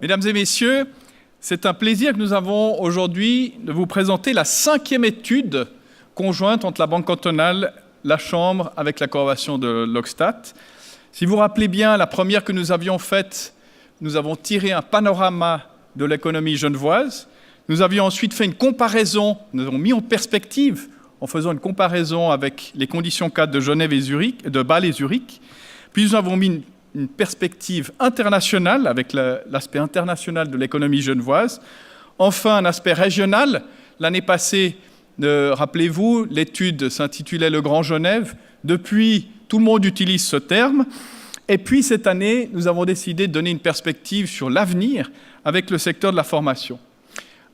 Mesdames et messieurs, c'est un plaisir que nous avons aujourd'hui de vous présenter la 5e étude conjointe entre la Banque cantonale, la Chambre, avec la collaboration de l'Ogstat. Si vous vous rappelez bien, la première que nous avions faite, nous avons tiré un panorama de l'économie genevoise. Nous avions ensuite fait une comparaison, nous avons mis en perspective en faisant une comparaison avec les conditions cadres de Genève et Zurich, de Bâle et Zurich. Puis nous avons mis une perspective internationale avec l'aspect international de l'économie genevoise. Enfin, un aspect régional. L'année passée, rappelez-vous, l'étude s'intitulait Le Grand Genève. Depuis, tout le monde utilise ce terme. Et puis, cette année, nous avons décidé de donner une perspective sur l'avenir avec le secteur de la formation.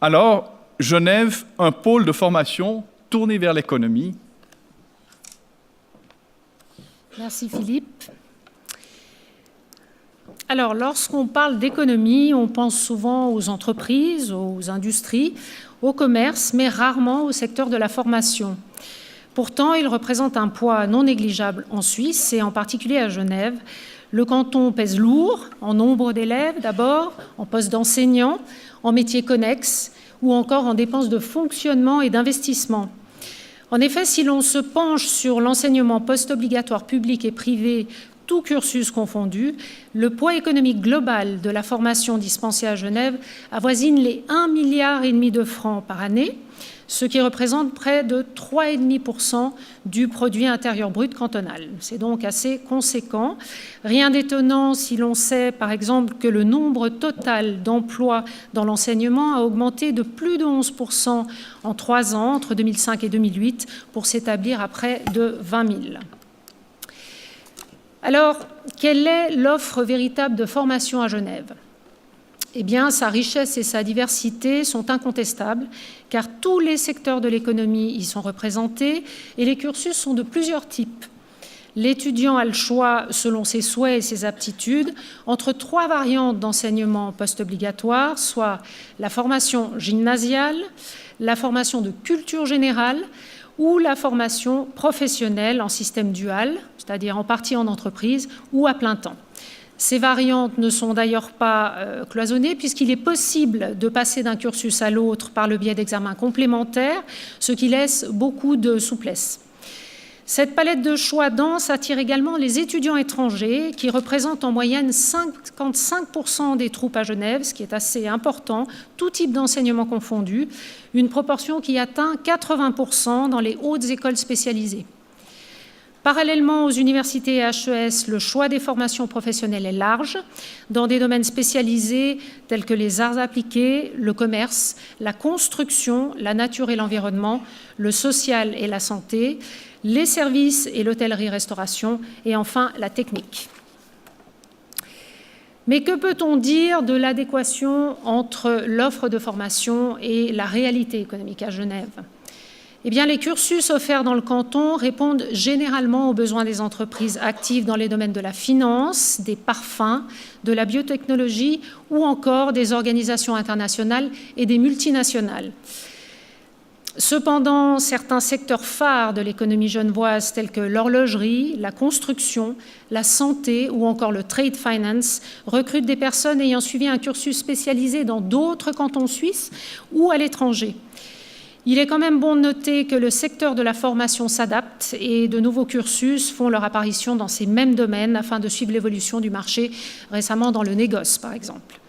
Alors, Genève, un pôle de formation tourné vers l'économie. Merci Philippe. Alors, lorsqu'on parle d'économie, on pense souvent aux entreprises, aux industries, au commerce, mais rarement au secteur de la formation. Pourtant, il représente un poids non négligeable en Suisse et en particulier à Genève. Le canton pèse lourd en nombre d'élèves d'abord, en postes d'enseignants, en métiers connexes ou encore en dépenses de fonctionnement et d'investissement. En effet, si l'on se penche sur l'enseignement post-obligatoire public et privé, tout cursus confondu, le poids économique global de la formation dispensée à Genève avoisine les 1,5 milliard de francs par année, ce qui représente près de 3,5% du produit intérieur brut cantonal. C'est donc assez conséquent. Rien d'étonnant si l'on sait, par exemple, que le nombre total d'emplois dans l'enseignement a augmenté de plus de 11% en 3 ans, entre 2005 et 2008, pour s'établir à près de 20 000. Alors, quelle est l'offre véritable de formation à Genève ? Eh bien, sa richesse et sa diversité sont incontestables, car tous les secteurs de l'économie y sont représentés et les cursus sont de plusieurs types. L'étudiant a le choix, selon ses souhaits et ses aptitudes, entre 3 variantes d'enseignement post-obligatoire, soit la formation gymnasiale, la formation de culture générale ou la formation professionnelle en système dual, c'est-à-dire en partie en entreprise ou à plein temps. Ces variantes ne sont d'ailleurs pas cloisonnées puisqu'il est possible de passer d'un cursus à l'autre par le biais d'examens complémentaires, ce qui laisse beaucoup de souplesse. Cette palette de choix dense attire également les étudiants étrangers qui représentent en moyenne 55% des troupes à Genève, ce qui est assez important, tout type d'enseignement confondu, une proportion qui atteint 80% dans les hautes écoles spécialisées. Parallèlement aux universités et HES, le choix des formations professionnelles est large, dans des domaines spécialisés tels que les arts appliqués, le commerce, la construction, la nature et l'environnement, le social et la santé, les services et l'hôtellerie-restauration, et enfin la technique. Mais que peut-on dire de l'adéquation entre l'offre de formation et la réalité économique à Genève ? Eh bien, les cursus offerts dans le canton répondent généralement aux besoins des entreprises actives dans les domaines de la finance, des parfums, de la biotechnologie ou encore des organisations internationales et des multinationales. Cependant, certains secteurs phares de l'économie genevoise, tels que l'horlogerie, la construction, la santé ou encore le trade finance, recrutent des personnes ayant suivi un cursus spécialisé dans d'autres cantons suisses ou à l'étranger. Il est quand même bon de noter que le secteur de la formation s'adapte et de nouveaux cursus font leur apparition dans ces mêmes domaines afin de suivre l'évolution du marché, récemment dans le négoce par exemple.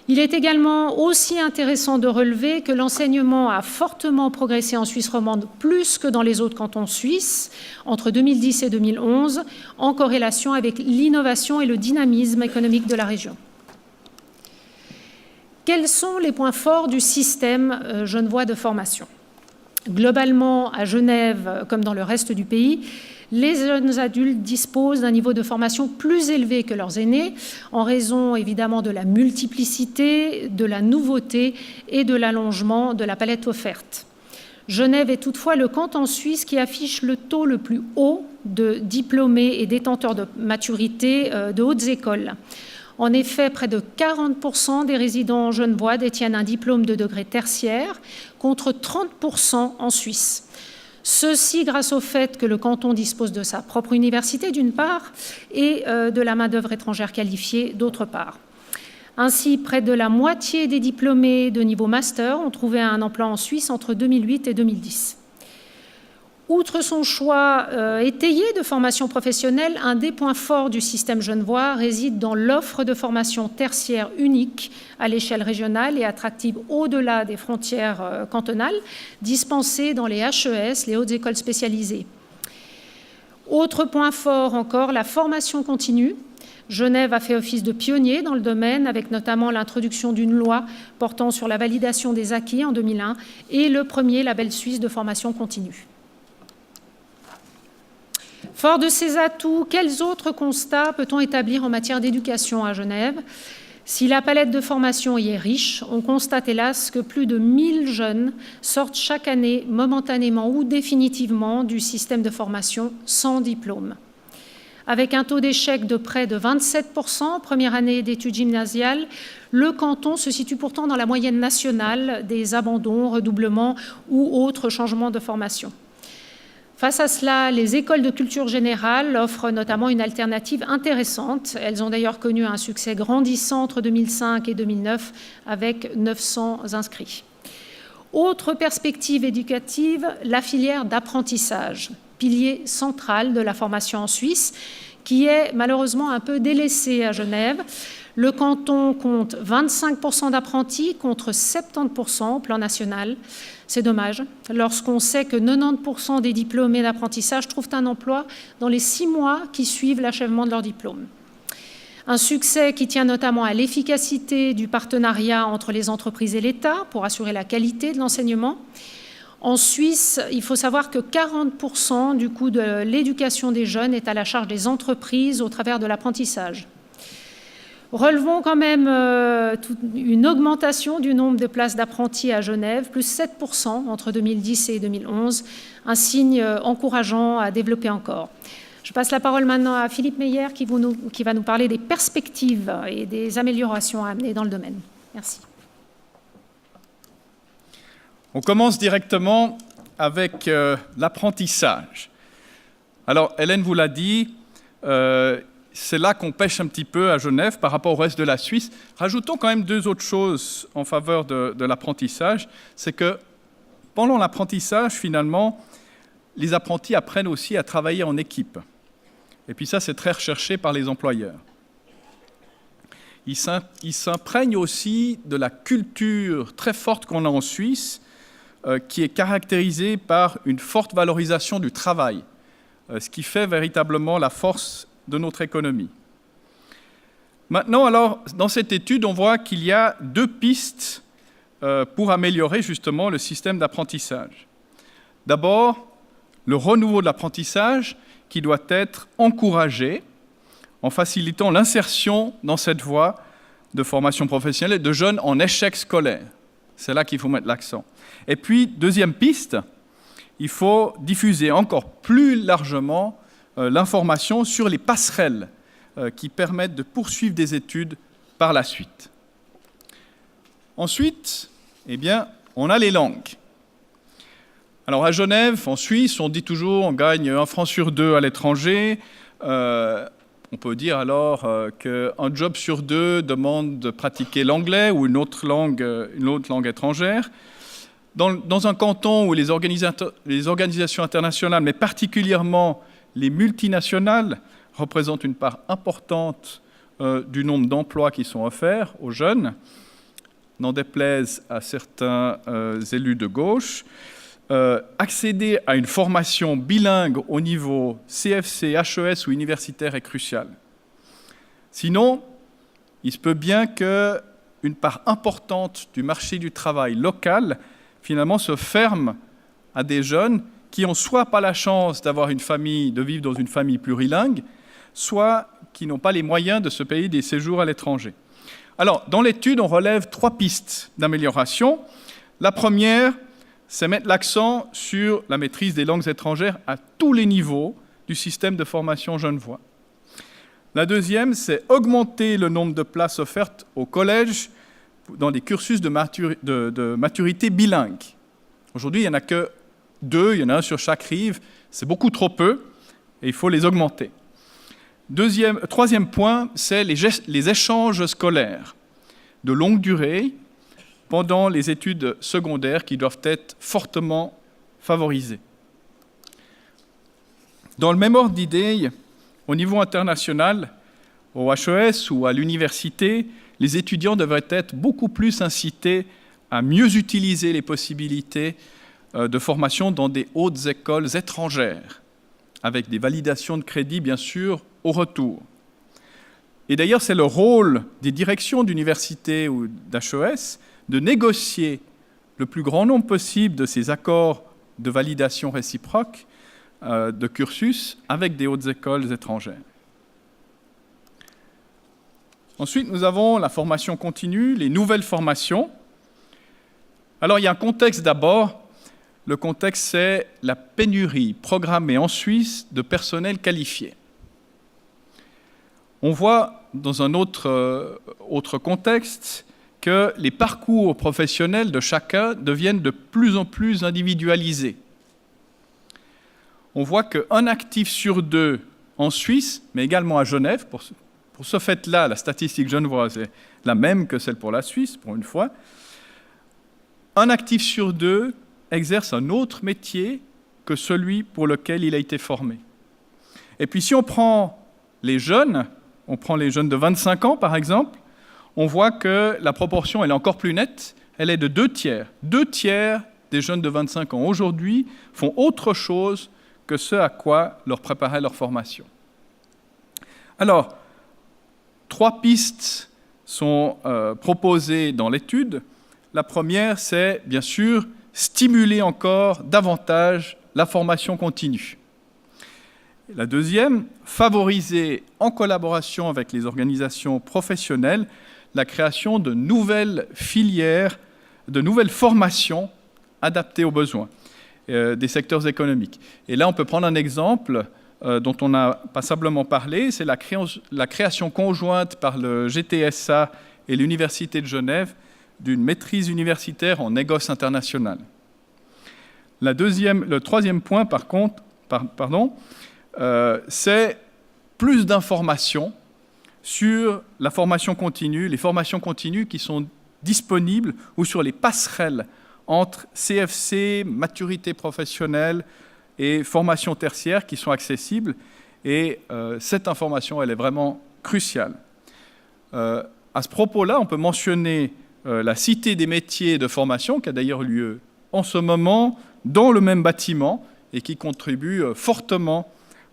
Il est également aussi intéressant de relever que l'enseignement a fortement progressé en Suisse romande plus que dans les autres cantons suisses entre 2010 et 2011, en corrélation avec l'innovation et le dynamisme économique de la région. Quels sont les points forts du système genevois de formation ? Globalement, à Genève, comme dans le reste du pays, les jeunes adultes disposent d'un niveau de formation plus élevé que leurs aînés, en raison évidemment de la multiplicité, de la nouveauté et de l'allongement de la palette offerte. Genève est toutefois le canton suisse qui affiche le taux le plus haut de diplômés et détenteurs de maturité de hautes écoles. En effet, près de 40% des résidents genevois détiennent un diplôme de degré tertiaire, contre 30% en Suisse. Ceci grâce au fait que le canton dispose de sa propre université, d'une part, et de la main-d'œuvre étrangère qualifiée, d'autre part. Ainsi, près de la moitié des diplômés de niveau master ont trouvé un emploi en Suisse entre 2008 et 2010. Outre son choix étayé de formation professionnelle, un des points forts du système genevois réside dans l'offre de formation tertiaire unique à l'échelle régionale et attractive au-delà des frontières cantonales, dispensée dans les HES, les hautes écoles spécialisées. Autre point fort encore, la formation continue. Genève a fait office de pionnier dans le domaine, avec notamment l'introduction d'une loi portant sur la validation des acquis en 2001 et le premier label suisse de formation continue. Fort de ces atouts, quels autres constats peut-on établir en matière d'éducation à Genève? Si la palette de formation y est riche, on constate hélas que plus de 1000 jeunes sortent chaque année momentanément ou définitivement du système de formation sans diplôme. Avec un taux d'échec de près de 27% première année d'études gymnasiales, le canton se situe pourtant dans la moyenne nationale des abandons, redoublements ou autres changements de formation. Face à cela, les écoles de culture générale offrent notamment une alternative intéressante. Elles ont d'ailleurs connu un succès grandissant entre 2005 et 2009 avec 900 inscrits. Autre perspective éducative, la filière d'apprentissage, pilier central de la formation en Suisse, qui est malheureusement un peu délaissée à Genève. Le canton compte 25% d'apprentis contre 70% au plan national. C'est dommage, lorsqu'on sait que 90% des diplômés d'apprentissage trouvent un emploi dans les 6 mois qui suivent l'achèvement de leur diplôme. Un succès qui tient notamment à l'efficacité du partenariat entre les entreprises et l'État pour assurer la qualité de l'enseignement. En Suisse, il faut savoir que 40% du coût de l'éducation des jeunes est à la charge des entreprises au travers de l'apprentissage. Relevons quand même une augmentation du nombre de places d'apprentis à Genève, plus 7% entre 2010 et 2011, un signe encourageant à développer encore. Je passe la parole maintenant à Philippe Meyer qui va nous parler des perspectives et des améliorations à amener dans le domaine. Merci. On commence directement avec l'apprentissage. Alors, Hélène vous l'a dit, c'est là qu'on pêche un petit peu à Genève par rapport au reste de la Suisse. Rajoutons quand même 2 autres choses en faveur de l'apprentissage. C'est que pendant l'apprentissage, finalement, les apprentis apprennent aussi à travailler en équipe. Et puis ça, c'est très recherché par les employeurs. Ils s'imprègnent aussi de la culture très forte qu'on a en Suisse, qui est caractérisée par une forte valorisation du travail, ce qui fait véritablement la force de notre économie. Maintenant, alors, dans cette étude, on voit qu'il y a 2 pistes pour améliorer justement le système d'apprentissage. D'abord, le renouveau de l'apprentissage qui doit être encouragé en facilitant l'insertion dans cette voie de formation professionnelle de jeunes en échec scolaire. C'est là qu'il faut mettre l'accent. Et puis, deuxième piste, il faut diffuser encore plus largement l'information sur les passerelles qui permettent de poursuivre des études par la suite. Ensuite, eh bien, on a les langues. Alors à Genève, en Suisse, on dit toujours on gagne 1 franc sur 2 à l'étranger. On peut dire alors qu'un job sur 2 demande de pratiquer l'anglais ou une autre langue étrangère. Dans un canton où les organisations internationales, mais particulièrement les multinationales, représentent une part importante du nombre d'emplois qui sont offerts aux jeunes, n'en déplaise à certains élus de gauche, accéder à une formation bilingue au niveau CFC, HES ou universitaire est crucial. Sinon, il se peut bien qu'une part importante du marché du travail local, finalement, se ferme à des jeunes qui n'ont soit pas la chance d'avoir une famille, de vivre dans une famille plurilingue, soit qui n'ont pas les moyens de se payer des séjours à l'étranger. Alors, dans l'étude, on relève 3 pistes d'amélioration. La première, c'est mettre l'accent sur la maîtrise des langues étrangères à tous les niveaux du système de formation genevois. La deuxième, c'est augmenter le nombre de places offertes au collège dans des cursus de maturité bilingue. Aujourd'hui, il n'y en a que 2, il y en a un sur chaque rive, c'est beaucoup trop peu, et il faut les augmenter. Troisième point, c'est les échanges scolaires. de longue durée pendant les études secondaires qui doivent être fortement favorisées. Dans le même ordre d'idées, au niveau international, au HES ou à l'université, les étudiants devraient être beaucoup plus incités à mieux utiliser les possibilités de formation dans des hautes écoles étrangères, avec des validations de crédit, bien sûr, au retour. Et d'ailleurs, c'est le rôle des directions d'université ou d'HES de négocier le plus grand nombre possible de ces accords de validation réciproque de cursus avec des hautes écoles étrangères. Ensuite, nous avons la formation continue, les nouvelles formations. Alors, il y a un contexte d'abord. Le contexte, c'est la pénurie programmée en Suisse de personnel qualifié. On voit dans un autre contexte que les parcours professionnels de chacun deviennent de plus en plus individualisés. On voit qu'un actif sur deux en Suisse, mais également à Genève, pour ce fait-là, la statistique genevoise est la même que celle pour la Suisse, pour une fois, un actif sur deux exerce un autre métier que celui pour lequel il a été formé. Et puis si on prend les jeunes de 25 ans par exemple, on voit que la proportion elle est encore plus nette, elle est de 2 tiers. 2 tiers des jeunes de 25 ans aujourd'hui font autre chose que ce à quoi leur préparait leur formation. Alors, 3 pistes sont proposées dans l'étude. La première, c'est bien sûr stimuler encore davantage la formation continue. La deuxième, favoriser en collaboration avec les organisations professionnelles la création de nouvelles filières, de nouvelles formations adaptées aux besoins des secteurs économiques. Et là, on peut prendre un exemple dont on a passablement parlé, c'est la création conjointe par le GTSA et l'Université de Genève d'une maîtrise universitaire en négoce international. Le troisième point, par contre, c'est plus d'informations sur la formation continue, les formations continues qui sont disponibles ou sur les passerelles entre CFC, maturité professionnelle et formation tertiaire qui sont accessibles. Et cette information, elle est vraiment cruciale. À ce propos-là, on peut mentionner la Cité des métiers de formation, qui a d'ailleurs lieu en ce moment dans le même bâtiment et qui contribue fortement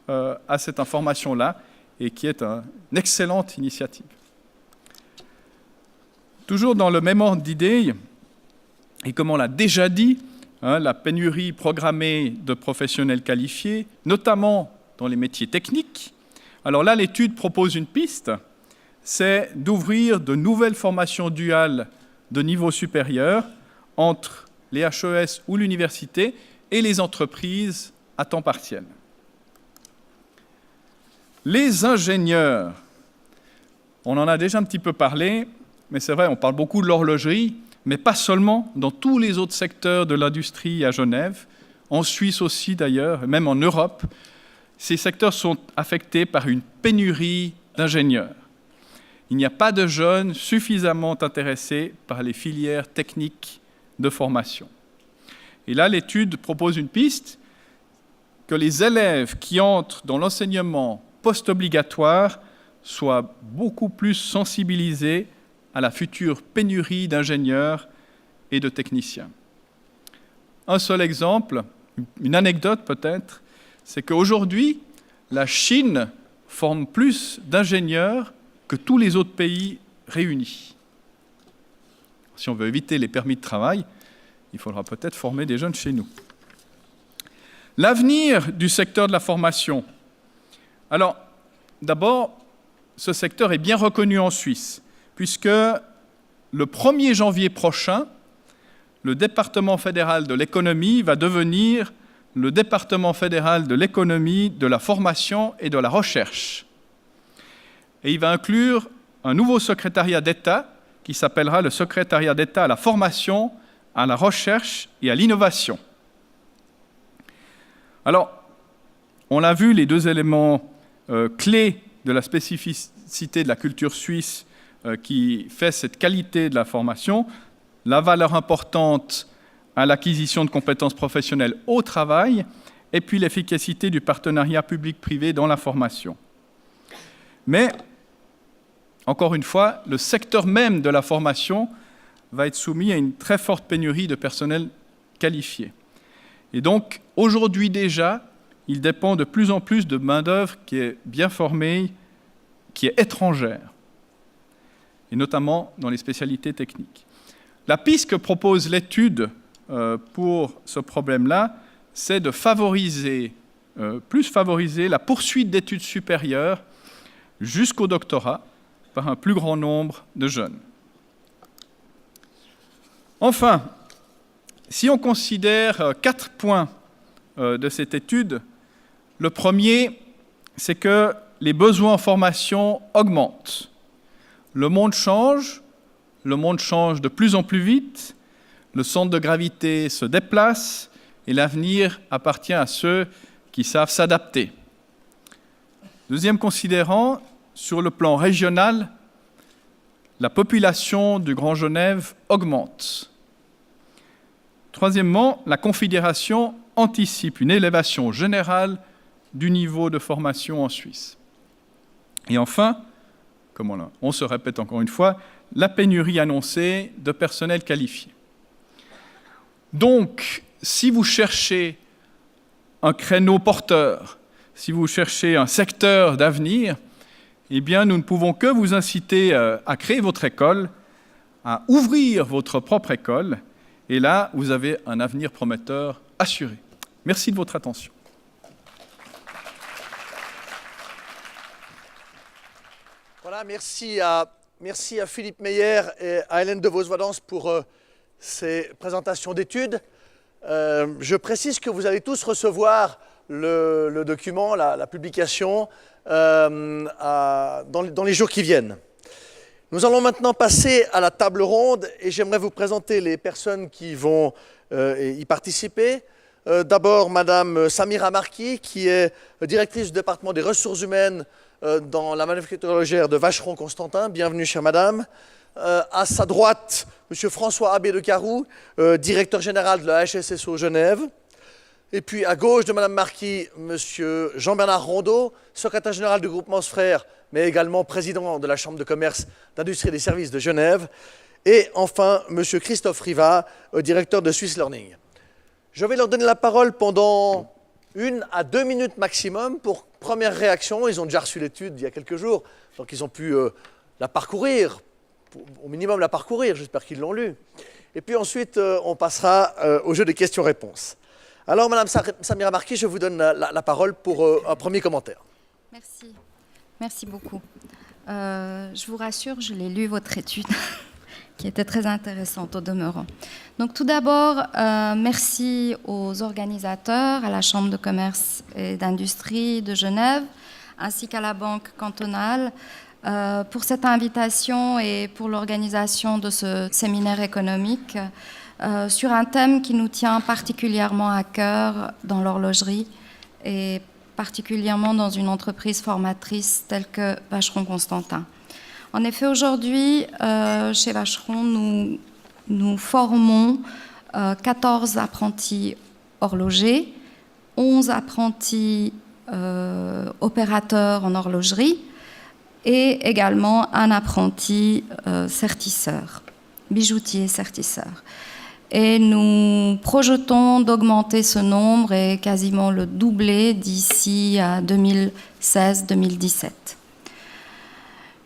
à cette information-là et qui est une excellente initiative. Toujours dans le même ordre d'idées, et comme on l'a déjà dit, la pénurie programmée de professionnels qualifiés, notamment dans les métiers techniques. Alors là, l'étude propose une piste, c'est d'ouvrir de nouvelles formations duales de niveau supérieur entre les HES ou l'université et les entreprises à temps partiel. Les ingénieurs, on en a déjà un petit peu parlé, mais c'est vrai, on parle beaucoup de l'horlogerie, mais pas seulement, dans tous les autres secteurs de l'industrie à Genève, en Suisse aussi d'ailleurs, même en Europe, ces secteurs sont affectés par une pénurie d'ingénieurs. Il n'y a pas de jeunes suffisamment intéressés par les filières techniques de formation. Et là, l'étude propose une piste, que les élèves qui entrent dans l'enseignement post-obligatoire soient beaucoup plus sensibilisés à la future pénurie d'ingénieurs et de techniciens. Un seul exemple, une anecdote peut-être, c'est qu'aujourd'hui, la Chine forme plus d'ingénieurs que tous les autres pays réunis. Si on veut éviter les permis de travail, il faudra peut-être former des jeunes chez nous. L'avenir du secteur de la formation. Alors, d'abord, ce secteur est bien reconnu en Suisse, puisque le 1er janvier prochain, le département fédéral de l'économie va devenir le département fédéral de l'économie, de la formation et de la recherche. Et il va inclure un nouveau secrétariat d'État qui s'appellera le secrétariat d'État à la formation, à la recherche et à l'innovation. Alors, on a vu les 2 éléments clés de la spécificité de la culture suisse qui fait cette qualité de la formation, la valeur importante à l'acquisition de compétences professionnelles au travail, et puis l'efficacité du partenariat public-privé dans la formation. Mais, encore une fois, le secteur même de la formation va être soumis à une très forte pénurie de personnel qualifié. Et donc, aujourd'hui déjà, il dépend de plus en plus de main-d'œuvre qui est bien formée, qui est étrangère, et notamment dans les spécialités techniques. La piste que propose l'étude pour ce problème-là, c'est de favoriser la poursuite d'études supérieures jusqu'au doctorat par un plus grand nombre de jeunes. Enfin, si on considère 4 points de cette étude, le premier, c'est que les besoins en formation augmentent. Le monde change de plus en plus vite, le centre de gravité se déplace et l'avenir appartient à ceux qui savent s'adapter. Deuxième considérant, sur le plan régional, la population du Grand Genève augmente. Troisièmement, la Confédération anticipe une élévation générale du niveau de formation en Suisse. Et enfin, comme on se répète encore une fois, la pénurie annoncée de personnel qualifié. Donc, si vous cherchez un créneau porteur, si vous cherchez un secteur d'avenir, eh bien, nous ne pouvons que vous inciter à créer votre école, à ouvrir votre propre école, et là, vous avez un avenir prometteur assuré. Merci de votre attention. Voilà, merci à Philippe Meyer et à Hélène de Vos-Valence pour ces présentations d'études. Je précise que vous allez tous recevoir le document, la publication, dans les jours qui viennent. Nous allons maintenant passer à la table ronde et j'aimerais vous présenter les personnes qui vont y participer. D'abord, Madame Samira Marquis, qui est directrice du département des ressources humaines dans la manufacture horlogère de Vacheron-Constantin. Bienvenue, chère Madame. À sa droite, Monsieur François Abbé de Carroux, directeur général de la HSSO Genève. Et puis à gauche de Madame Marquis, Monsieur Jean-Bernard Rondeau, secrétaire général du groupement Sfrère, mais également président de la Chambre de commerce, d'industrie et des services de Genève. Et enfin, Monsieur Christophe Riva, directeur de Swiss Learning. Je vais leur donner la parole pendant 1 à 2 minutes maximum pour première réaction. Ils ont déjà reçu l'étude il y a quelques jours, donc ils ont pu la parcourir, au minimum la parcourir, j'espère qu'ils l'ont lue. Et puis ensuite, on passera au jeu des questions-réponses. Alors, Madame Samira Marquis, je vous donne la parole pour un premier commentaire. Merci. Merci beaucoup. Je vous rassure, je l'ai lu, votre étude, qui était très intéressante au demeurant. Donc, tout d'abord, merci aux organisateurs, à la Chambre de commerce et d'industrie de Genève, ainsi qu'à la Banque cantonale, pour cette invitation et pour l'organisation de ce séminaire économique sur un thème qui nous tient particulièrement à cœur dans l'horlogerie et particulièrement dans une entreprise formatrice telle que Vacheron-Constantin. En effet, aujourd'hui, chez Vacheron, nous formons 14 apprentis horlogers, 11 apprentis opérateurs en horlogerie et également un apprenti sertisseur, bijoutier sertisseur. Et nous projetons d'augmenter ce nombre et quasiment le doubler d'ici à 2016-2017.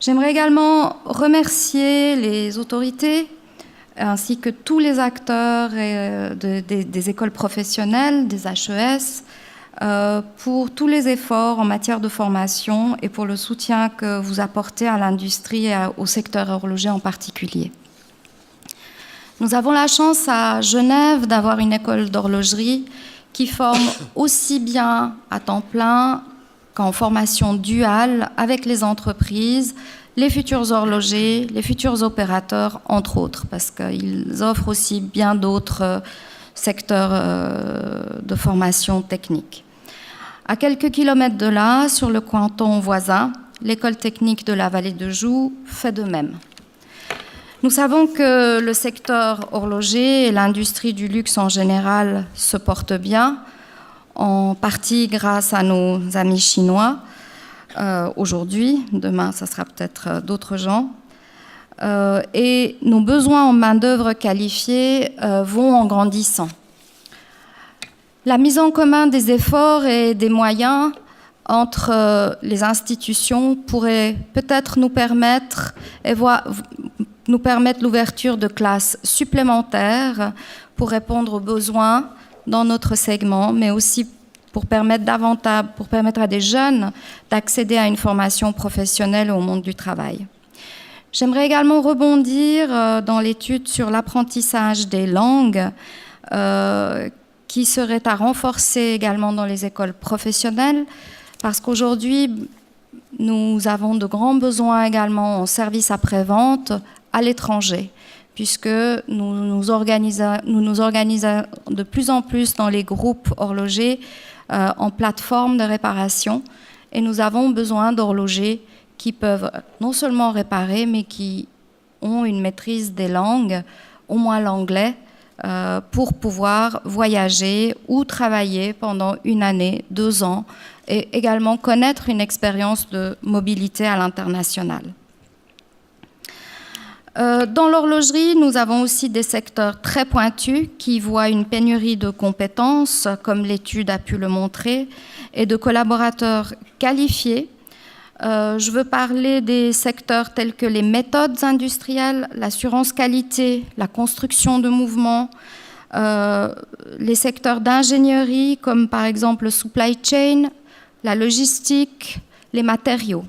J'aimerais également remercier les autorités ainsi que tous les acteurs des écoles professionnelles, des HES, pour tous les efforts en matière de formation et pour le soutien que vous apportez à l'industrie et au secteur horloger en particulier. Nous avons la chance à Genève d'avoir une école d'horlogerie qui forme aussi bien à temps plein qu'en formation duale avec les entreprises, les futurs horlogers, les futurs opérateurs, entre autres, parce qu'ils offrent aussi bien d'autres secteurs de formation technique. À quelques kilomètres de là, sur le canton voisin, l'école technique de la vallée de Joux fait de même. Nous savons que le secteur horloger et l'industrie du luxe en général se portent bien, en partie grâce à nos amis chinois aujourd'hui. Demain, ça sera peut-être d'autres gens. Et nos besoins en main-d'œuvre qualifiée vont en grandissant. La mise en commun des efforts et des moyens entre les institutions pourrait peut-être nous permettre l'ouverture de classes supplémentaires pour répondre aux besoins dans notre segment, mais aussi pour permettre à des jeunes d'accéder à une formation professionnelle au monde du travail. J'aimerais également rebondir dans l'étude sur l'apprentissage des langues qui serait à renforcer également dans les écoles professionnelles, parce qu'aujourd'hui, nous avons de grands besoins également en service après-vente à l'étranger, puisque nous nous organisons de plus en plus dans les groupes horlogers en plateforme de réparation, et nous avons besoin d'horlogers qui peuvent non seulement réparer, mais qui ont une maîtrise des langues, au moins l'anglais, pour pouvoir voyager ou travailler pendant 1 année, 2 ans, et également connaître une expérience de mobilité à l'international. Dans l'horlogerie, nous avons aussi des secteurs très pointus qui voient une pénurie de compétences, comme l'étude a pu le montrer, et de collaborateurs qualifiés. Je veux parler des secteurs tels que les méthodes industrielles, l'assurance qualité, la construction de mouvements, les secteurs d'ingénierie comme par exemple le supply chain, la logistique, les matériaux.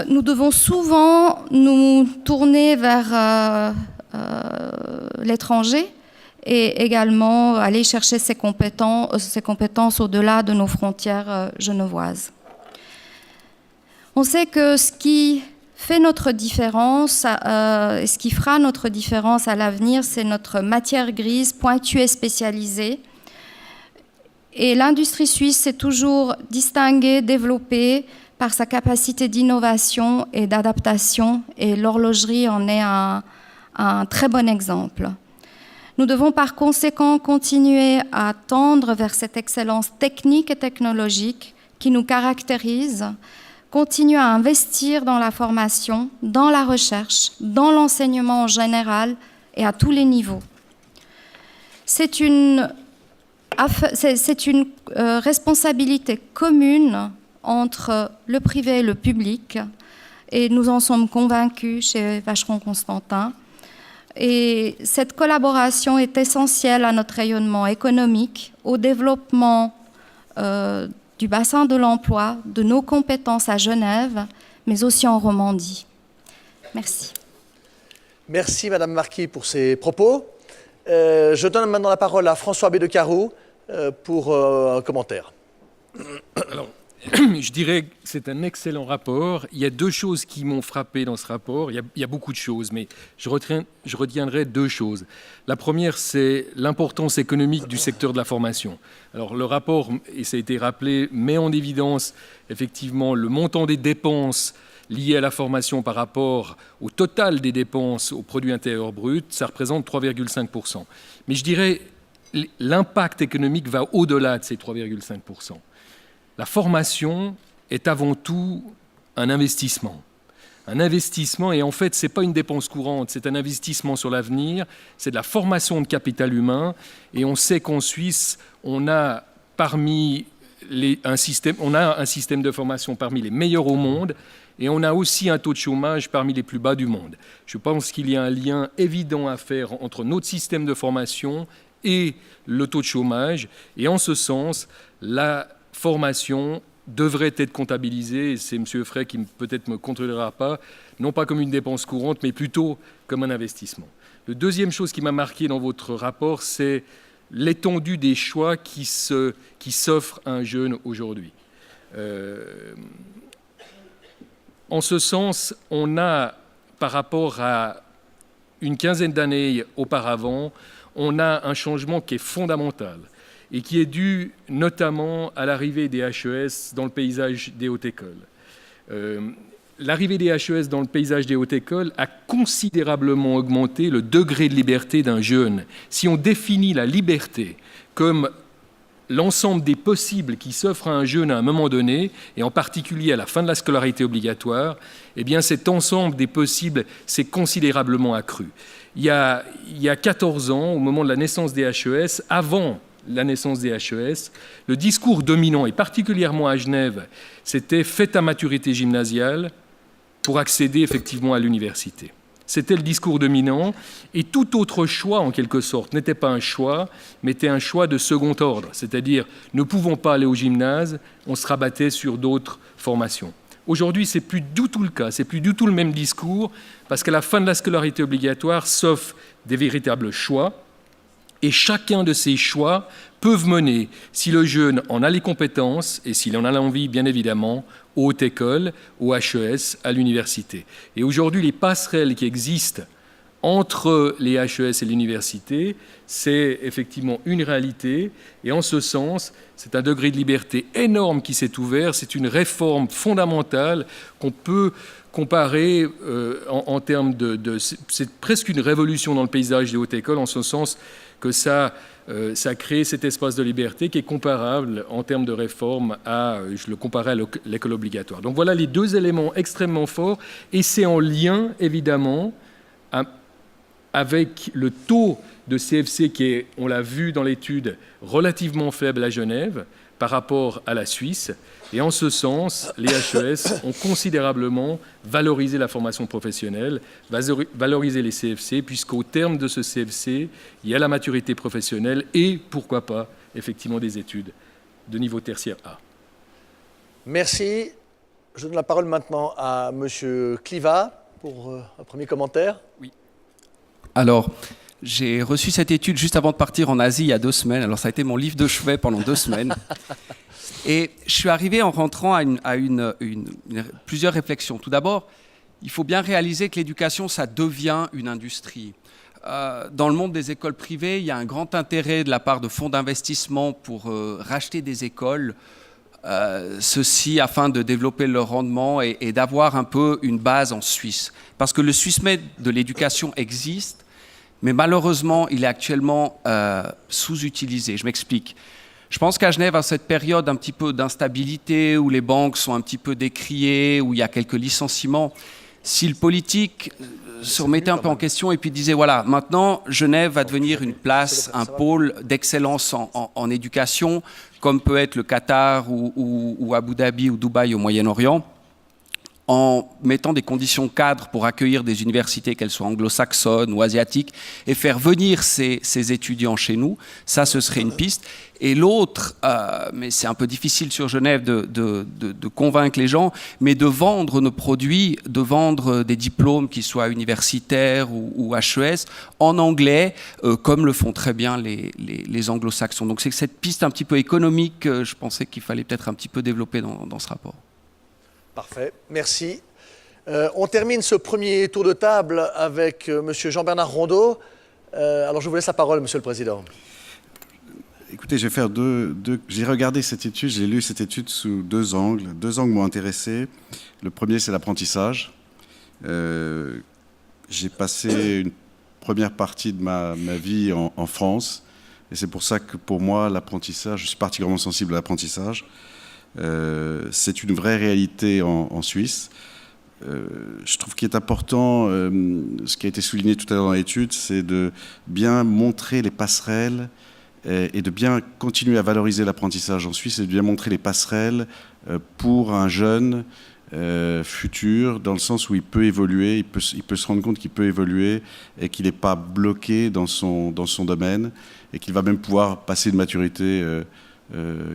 Nous devons souvent nous tourner vers l'étranger et également aller chercher ces compétences au-delà de nos frontières genevoises. On sait que ce qui fait notre différence, ce qui fera notre différence à l'avenir, c'est notre matière grise pointue et spécialisée. Et l'industrie suisse s'est toujours distinguée, développée par sa capacité d'innovation et d'adaptation, et l'horlogerie en est un très bon exemple. Nous devons par conséquent continuer à tendre vers cette excellence technique et technologique qui nous caractérise, continuer à investir dans la formation, dans la recherche, dans l'enseignement en général et à tous les niveaux. C'est une responsabilité commune entre le privé et le public, et nous en sommes convaincus chez Vacheron Constantin. Et cette collaboration est essentielle à notre rayonnement économique, au développement du bassin de l'emploi, de nos compétences à Genève, mais aussi en Romandie. Merci. Merci Madame Marquis pour ces propos. Je donne maintenant la parole à François Bédecarroux pour un commentaire. Alors, je dirais que c'est un excellent rapport. Il y a 2 choses qui m'ont frappé dans ce rapport. Il y a beaucoup de choses, mais je retiendrai 2 choses. La première, c'est l'importance économique du secteur de la formation. Alors, le rapport, et ça a été rappelé, met en évidence effectivement le montant des dépenses liées à la formation par rapport au total des dépenses au produit intérieur brut. Ça représente 3,5%. Mais je dirais l'impact économique va au-delà de ces 3,5%. La formation est avant tout un investissement. Un investissement, et en fait, ce n'est pas une dépense courante, c'est un investissement sur l'avenir, c'est de la formation de capital humain, et on sait qu'en Suisse, on a un système de formation parmi les meilleurs au monde, et on a aussi un taux de chômage parmi les plus bas du monde. Je pense qu'il y a un lien évident à faire entre notre système de formation et le taux de chômage, et en ce sens, la formation devrait être comptabilisée, et c'est M. Frey qui peut-être me contredira pas, non pas comme une dépense courante, mais plutôt comme un investissement. La deuxième chose qui m'a marqué dans votre rapport, c'est l'étendue des choix qui s'offrent à un jeune aujourd'hui. En ce sens, on a, par rapport à une quinzaine d'années auparavant, on a un changement qui est fondamental. et qui est due notamment à l'arrivée des HES dans le paysage des hautes écoles. L'arrivée des HES dans le paysage des hautes écoles a considérablement augmenté le degré de liberté d'un jeune. Si on définit la liberté comme l'ensemble des possibles qui s'offrent à un jeune à un moment donné, et en particulier à la fin de la scolarité obligatoire, eh bien cet ensemble des possibles s'est considérablement accru. Il y a 14 ans, au moment de la naissance des HES, avant la naissance des HES, le discours dominant, et particulièrement à Genève, c'était « faites ta maturité gymnasiale pour accéder effectivement à l'université ». C'était le discours dominant, et tout autre choix, en quelque sorte, n'était pas un choix, mais était un choix de second ordre, c'est-à-dire ne pouvons pas aller au gymnase, on se rabattait sur d'autres formations. Aujourd'hui, c'est plus du tout le cas, c'est plus du tout le même discours, parce qu'à la fin de la scolarité obligatoire s'offrent des véritables choix, et chacun de ces choix peuvent mener, si le jeune en a les compétences, et s'il en a l'envie, bien évidemment, aux hautes écoles, aux HES, à l'université. Et aujourd'hui, les passerelles qui existent entre les HES et l'université, c'est effectivement une réalité. Et en ce sens, c'est un degré de liberté énorme qui s'est ouvert. C'est une réforme fondamentale qu'on peut comparer en termes de... C'est presque une révolution dans le paysage des hautes écoles, en ce sens que ça crée cet espace de liberté qui est comparable en termes de réforme à, je le comparais à l'école obligatoire. Donc voilà les deux éléments extrêmement forts, et c'est en lien, évidemment, avec le taux de CFC qui est, on l'a vu dans l'étude, relativement faible à Genève par rapport à la Suisse. Et en ce sens, les HES ont considérablement valorisé la formation professionnelle, valorisé les CFC, puisqu'au terme de ce CFC, il y a la maturité professionnelle et, pourquoi pas, effectivement des études de niveau tertiaire A. Merci. Je donne la parole maintenant à M. Cliva pour un premier commentaire. Oui. Alors, j'ai reçu cette étude juste avant de partir en Asie il y a 2 semaines. Alors, ça a été mon livre de chevet pendant 2 semaines. Et je suis arrivé en rentrant à plusieurs réflexions. Tout d'abord, il faut bien réaliser que l'éducation, ça devient une industrie. Dans le monde des écoles privées, il y a un grand intérêt de la part de fonds d'investissement pour racheter des écoles, ceci afin de développer leur rendement et d'avoir un peu une base en Suisse. Parce que le SwissMed de l'éducation existe, mais malheureusement, il est actuellement sous-utilisé. Je m'explique. Je pense qu'à Genève, à cette période un petit peu d'instabilité, où les banques sont un petit peu décriées, où il y a quelques licenciements, si le politique se remettait un peu en question et puis disait, voilà, maintenant, Genève va devenir une place, un pôle d'excellence en éducation, comme peut être le Qatar ou Abu Dhabi ou Dubaï au Moyen-Orient, en mettant des conditions cadres pour accueillir des universités, qu'elles soient anglo-saxonnes ou asiatiques, et faire venir ces étudiants chez nous, ça, ce serait une piste. Et l'autre, mais c'est un peu difficile sur Genève de convaincre les gens, mais de vendre nos produits, de vendre des diplômes qui soient universitaires ou HES en anglais, comme le font très bien les anglo-saxons. Donc c'est cette piste un petit peu économique, je pensais qu'il fallait peut-être un petit peu développer dans ce rapport. Parfait, merci. On termine ce premier tour de table avec M. Jean-Bernard Rondeau. Alors je vous laisse la parole, Monsieur le Président. Écoutez, je vais faire j'ai regardé cette étude, j'ai lu cette étude sous 2 angles. 2 angles m'ont intéressé. Le premier, c'est l'apprentissage. J'ai passé une première partie de ma vie en France. Et c'est pour ça que pour moi, l'apprentissage, je suis particulièrement sensible à l'apprentissage. C'est une vraie réalité en Suisse. Je trouve qu'il est important, ce qui a été souligné tout à l'heure dans l'étude, c'est de bien montrer les passerelles et de bien continuer à valoriser l'apprentissage en Suisse et de bien montrer les passerelles pour un jeune futur, dans le sens où il peut évoluer, il peut se rendre compte qu'il peut évoluer et qu'il n'est pas bloqué dans son domaine et qu'il va même pouvoir passer une maturité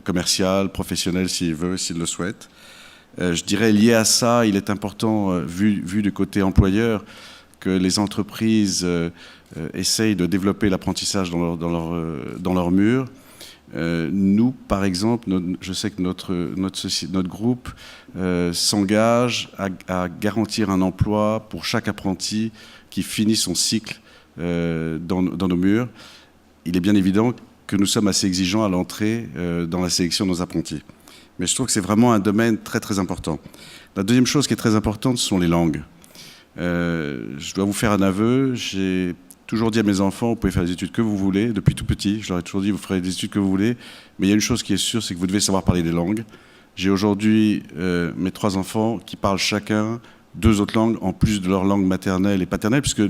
commercial, professionnel s'il veut, s'il le souhaite. Je dirais lié à ça, il est important, vu du côté employeur, que les entreprises essayent de développer l'apprentissage dans leur mur. Nous, par exemple, je sais que notre groupe s'engage à garantir un emploi pour chaque apprenti qui finit son cycle dans nos murs. Il est bien évident que nous sommes assez exigeants à l'entrée dans la sélection de nos apprentis. Mais je trouve que c'est vraiment un domaine très très important. La deuxième chose qui est très importante, ce sont les langues. Je dois vous faire un aveu, j'ai toujours dit à mes enfants, vous pouvez faire les études que vous voulez, depuis tout petit, je leur ai toujours dit, vous ferez les études que vous voulez, mais il y a une chose qui est sûre, c'est que vous devez savoir parler des langues. J'ai aujourd'hui mes 3 enfants qui parlent chacun 2 autres langues, en plus de leur langue maternelle et paternelle, puisque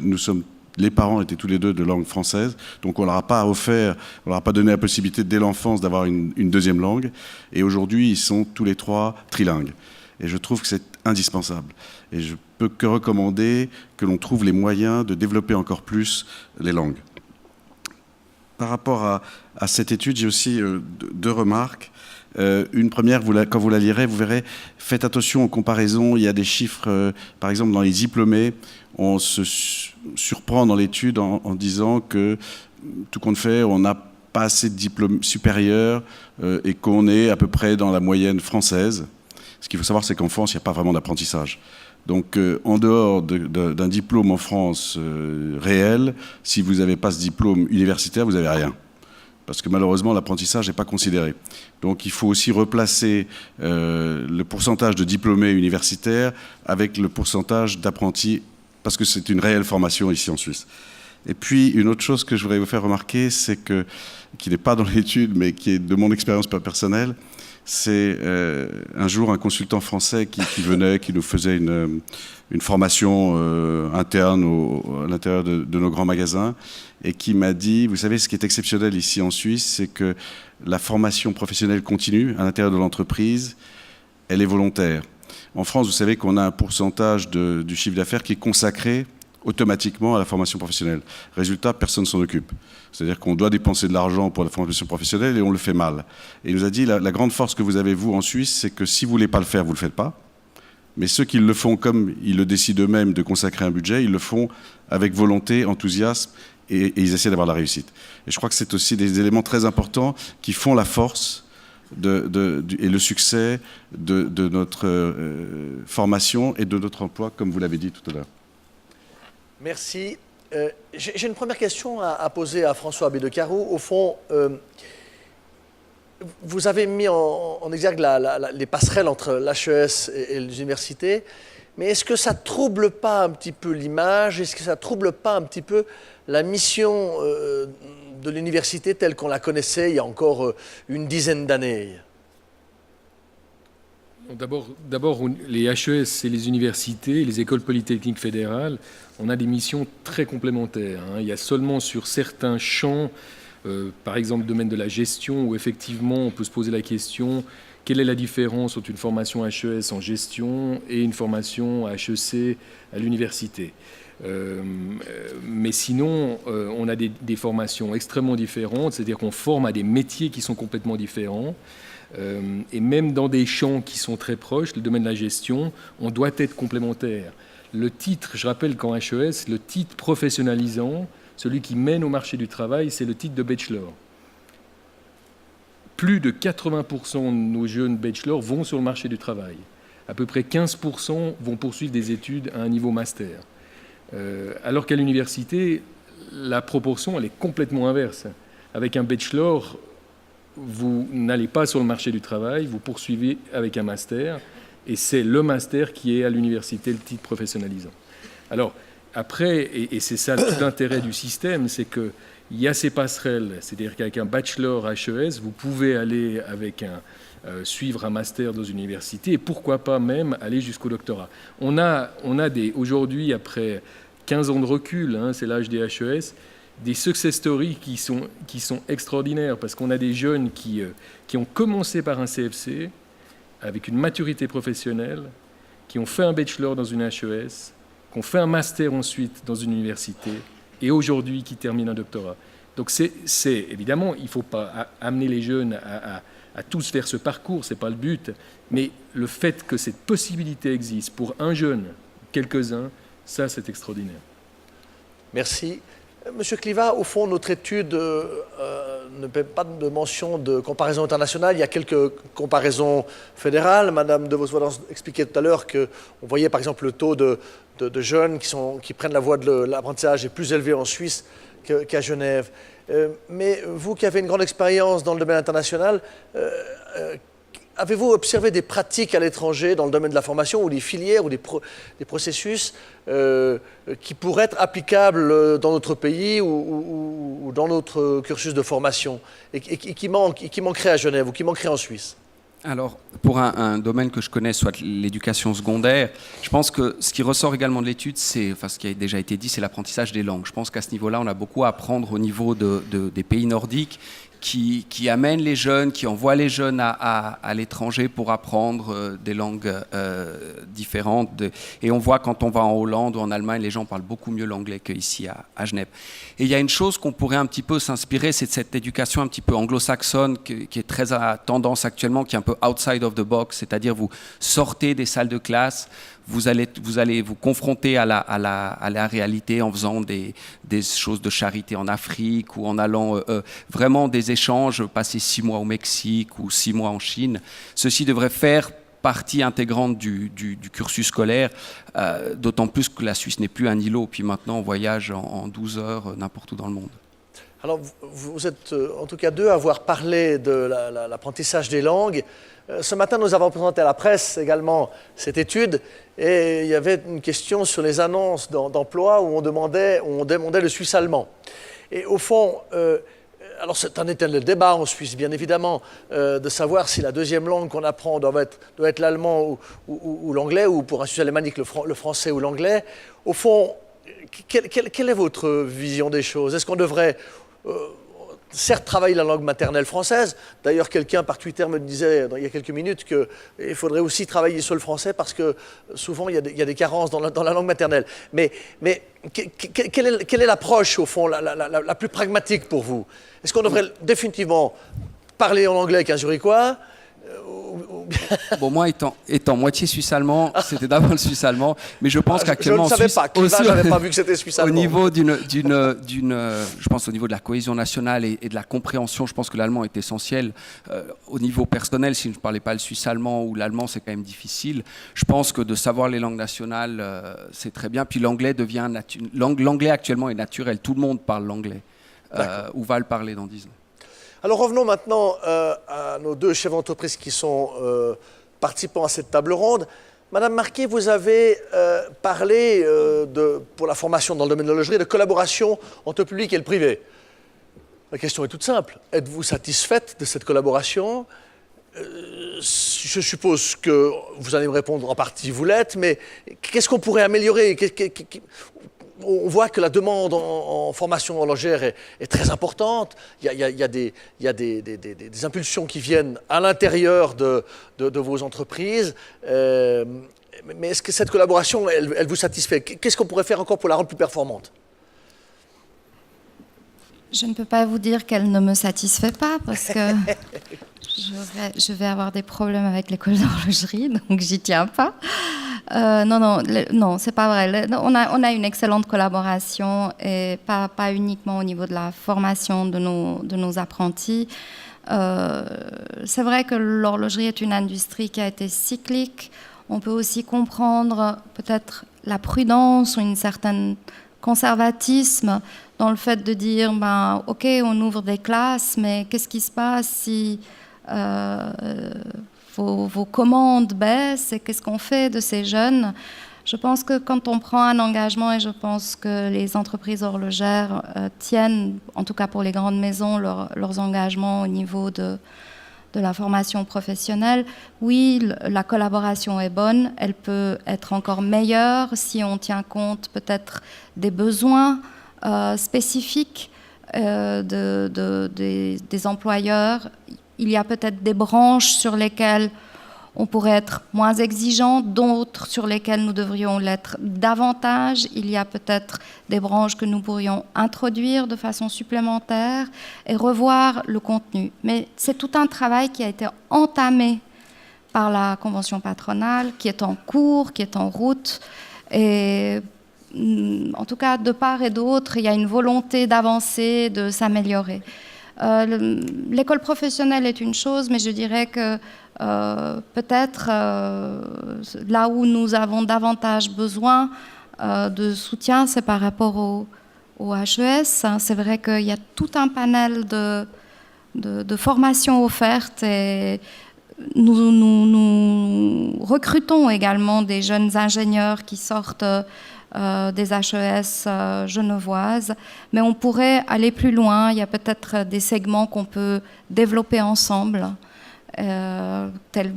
les parents étaient tous les 2 de langue française, donc on ne leur a pas offert, on leur a pas donné la possibilité dès l'enfance d'avoir une deuxième langue, et aujourd'hui ils sont tous les 3 trilingues. Et je trouve que c'est indispensable. Et je peux que recommander que l'on trouve les moyens de développer encore plus les langues. Par rapport à cette étude, j'ai aussi 2 remarques. Une première, quand vous la lirez, vous verrez, faites attention aux comparaisons. Il y a des chiffres, par exemple, dans les diplômés, on se surprend dans l'étude en disant que, tout compte fait, on n'a pas assez de diplômes supérieurs et qu'on est à peu près dans la moyenne française. Ce qu'il faut savoir, c'est qu'en France, il n'y a pas vraiment d'apprentissage. Donc, en dehors d'un diplôme en France réel, si vous n'avez pas ce diplôme universitaire, vous n'avez rien. Parce que malheureusement, l'apprentissage n'est pas considéré. Donc, il faut aussi replacer le pourcentage de diplômés universitaires avec le pourcentage d'apprentis, parce que c'est une réelle formation ici en Suisse. Et puis, une autre chose que je voudrais vous faire remarquer, c'est que, qui n'est pas dans l'étude, mais qui est de mon expérience personnelle, c'est un jour un consultant français qui venait, qui nous faisait une formation interne à l'intérieur de nos grands magasins et qui m'a dit, vous savez, ce qui est exceptionnel ici en Suisse, c'est que la formation professionnelle continue à l'intérieur de l'entreprise, elle est volontaire. En France, vous savez qu'on a un pourcentage du chiffre d'affaires qui est consacré automatiquement à la formation professionnelle. Résultat, personne ne s'en occupe. C'est-à-dire qu'on doit dépenser de l'argent pour la formation professionnelle et on le fait mal. Et il nous a dit, la grande force que vous avez, vous, en Suisse, c'est que si vous ne voulez pas le faire, vous ne le faites pas. Mais ceux qui le font comme ils le décident eux-mêmes de consacrer un budget, ils le font avec volonté, enthousiasme, et ils essaient d'avoir la réussite. Et je crois que c'est aussi des éléments très importants qui font la force et le succès de notre formation et de notre emploi, comme vous l'avez dit tout à l'heure. Merci. J'ai une première question à poser à François Bedecarou. Au fond, vous avez mis en exergue les passerelles entre l'HES et les universités, mais est-ce que ça ne trouble pas un petit peu l'image? Est-ce que ça ne trouble pas un petit peu la mission de l'université telle qu'on la connaissait il y a encore une dizaine d'années? D'abord, les HES et les universités, les écoles polytechniques fédérales, on a des missions très complémentaires. Il y a seulement sur certains champs, par exemple le domaine de la gestion, où effectivement on peut se poser la question, quelle est la différence entre une formation HES en gestion et une formation HEC à l'université? Mais sinon, on a des formations extrêmement différentes, c'est-à-dire qu'on forme à des métiers qui sont complètement différents. Et même dans des champs qui sont très proches, le domaine de la gestion, on doit être complémentaire. Le titre, je rappelle qu'en HES, le titre professionnalisant, celui qui mène au marché du travail, c'est le titre de bachelor. Plus de 80% de nos jeunes bachelors vont sur le marché du travail. À peu près 15% vont poursuivre des études à un niveau master. Alors qu'à l'université, la proportion, elle est complètement inverse. Avec un bachelor, vous n'allez pas sur le marché du travail, vous poursuivez avec un master, et c'est le master qui est à l'université le titre professionnalisant. Alors, après, et c'est ça tout l'intérêt du système, c'est qu'il y a ces passerelles, c'est-à-dire qu'avec un bachelor HES, vous pouvez aller suivre un master dans une université, et pourquoi pas même aller jusqu'au doctorat. On a aujourd'hui, après 15 ans de recul, c'est l'âge des HES, des success stories qui sont extraordinaires, parce qu'on a des jeunes qui ont commencé par un CFC, avec une maturité professionnelle, qui ont fait un bachelor dans une HES, qui ont fait un master ensuite dans une université, et aujourd'hui qui terminent un doctorat. Donc évidemment, il ne faut pas amener les jeunes à tous faire ce parcours, ce n'est pas le but, mais le fait que cette possibilité existe pour un jeune, quelques-uns, ça c'est extraordinaire. Merci. Monsieur Kliva, au fond, notre étude ne fait pas de mention de comparaison internationale. Il y a quelques comparaisons fédérales. Madame de Vos-Wadans expliquait tout à l'heure qu'on voyait par exemple le taux de jeunes qui prennent la voie de l'apprentissage est plus élevé en Suisse qu'à Genève. Mais vous qui avez une grande expérience dans le domaine international, avez-vous observé des pratiques à l'étranger dans le domaine de la formation ou des filières ou des processus qui pourraient être applicables dans notre pays ou dans notre cursus de formation et qui manqueraient à Genève ou qui manqueraient en Suisse? Alors, pour un domaine que je connais, soit l'éducation secondaire, je pense que ce qui ressort également de l'étude, ce qui a déjà été dit, c'est l'apprentissage des langues. Je pense qu'à ce niveau-là, on a beaucoup à apprendre au niveau des pays nordiques qui amènent les jeunes, qui envoient les jeunes à l'étranger pour apprendre des langues différentes. Et on voit quand on va en Hollande ou en Allemagne, les gens parlent beaucoup mieux l'anglais qu'ici à Genève. Et il y a une chose qu'on pourrait un petit peu s'inspirer, c'est de cette éducation un petit peu anglo-saxonne qui est très à tendance actuellement, qui est un peu outside of the box, c'est-à-dire vous sortez des salles de classe, vous allez vous confronter à la réalité en faisant des choses de charité en Afrique ou en allant vraiment des échanges, passer 6 mois au Mexique ou 6 mois en Chine. Ceci devrait faire partie intégrante du cursus scolaire, d'autant plus que la Suisse n'est plus un îlot, puis maintenant on voyage en 12 heures n'importe où dans le monde. Alors vous êtes en tout cas deux à avoir parlé de l'apprentissage des langues. Ce matin, nous avons présenté à la presse également cette étude et il y avait une question sur les annonces d'emploi où on demandait le suisse allemand. Et au fond, alors c'est un éternel débat en Suisse, bien évidemment, de savoir si la deuxième langue qu'on apprend doit être l'allemand ou l'anglais, ou pour un suisse alémanique, le français ou l'anglais. Au fond, quelle est votre vision des choses? Est-ce qu'on devrait certes travailler la langue maternelle française? D'ailleurs, quelqu'un par Twitter me disait il y a quelques minutes qu'il faudrait aussi travailler sur le français parce que souvent il y a des carences dans la langue maternelle. Mais quelle est l'approche, au fond, la plus pragmatique pour vous? Est-ce qu'on devrait définitivement parler en anglais qu'un Zurichois? Bon, moi, étant moitié suisse-allemand, c'était d'abord le suisse-allemand, mais je pense qu'actuellement, je ne savais pas, je n'avais pas vu que c'était suisse-allemand. Au niveau je pense au niveau de la cohésion nationale et de la compréhension, je pense que l'allemand est essentiel. Au niveau personnel, si je ne parlais pas le suisse-allemand ou l'allemand, c'est quand même difficile. Je pense que de savoir les langues nationales, c'est très bien. Puis l'anglais l'anglais actuellement est naturel. Tout le monde parle l'anglais, ou va le parler dans 10 ans. Alors revenons maintenant à nos deux chefs d'entreprise qui sont participants à cette table ronde. Madame Marquet, vous avez parlé pour la formation dans le domaine de l'horlogerie de collaboration entre le public et le privé. La question est toute simple. Êtes-vous satisfaite de cette collaboration? Je suppose que vous allez me répondre en partie, vous l'êtes, mais qu'est-ce qu'on pourrait améliorer? On voit que la demande en formation horlogère est très importante. Il y a des impulsions qui viennent à l'intérieur de vos entreprises. Mais est-ce que cette collaboration, elle vous satisfait? Qu'est-ce qu'on pourrait faire encore pour la rendre plus performante? Je ne peux pas vous dire qu'elle ne me satisfait pas parce que je vais avoir des problèmes avec l'école d'horlogerie, donc j'y tiens pas. Non, c'est pas vrai. On a une excellente collaboration et pas uniquement au niveau de la formation de nos apprentis. C'est vrai que l'horlogerie est une industrie qui a été cyclique. On peut aussi comprendre peut-être la prudence ou une certaine conservatisme dans le fait de dire ok, on ouvre des classes, mais qu'est-ce qui se passe si vos commandes baissent et qu'est-ce qu'on fait de ces jeunes? Je pense que quand on prend un engagement, et je pense que les entreprises horlogères tiennent, en tout cas pour les grandes maisons, leurs engagements au niveau de la formation professionnelle, oui, la collaboration est bonne, elle peut être encore meilleure si on tient compte peut-être des besoins spécifiques des employeurs. Il y a peut-être des branches sur lesquelles on pourrait être moins exigeant, d'autres sur lesquelles nous devrions l'être davantage. Il y a peut-être des branches que nous pourrions introduire de façon supplémentaire et revoir le contenu. Mais c'est tout un travail qui a été entamé par la convention patronale, qui est en cours, qui est en route. Et en tout cas de part et d'autre, il y a une volonté d'avancer, de s'améliorer. L'école professionnelle est une chose, mais je dirais que peut-être là où nous avons davantage besoin de soutien, c'est par rapport au HES. C'est vrai qu'il y a tout un panel de formations offertes et nous recrutons également des jeunes ingénieurs qui sortent des HES genevoises, mais on pourrait aller plus loin. Il y a peut-être des segments qu'on peut développer ensemble, tels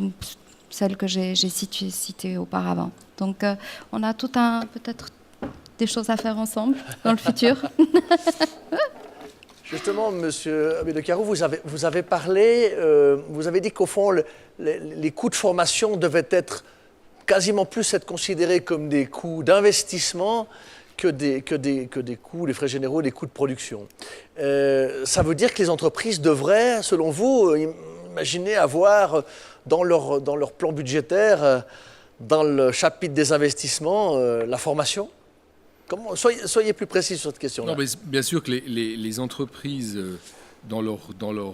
celles que j'ai citées auparavant. Donc on a tout peut-être des choses à faire ensemble dans le futur. Justement, Monsieur Abé-Decaro, vous avez parlé, vous avez dit qu'au fond, les coûts de formation devaient être quasiment plus être considérés comme des coûts d'investissement que des coûts, les frais généraux, des coûts de production. Ça veut dire que les entreprises devraient, selon vous, imaginer avoir dans leur plan budgétaire, dans le chapitre des investissements, la formation ? Soyez plus précis sur cette question-là. Non, mais bien sûr que les entreprises, dans leur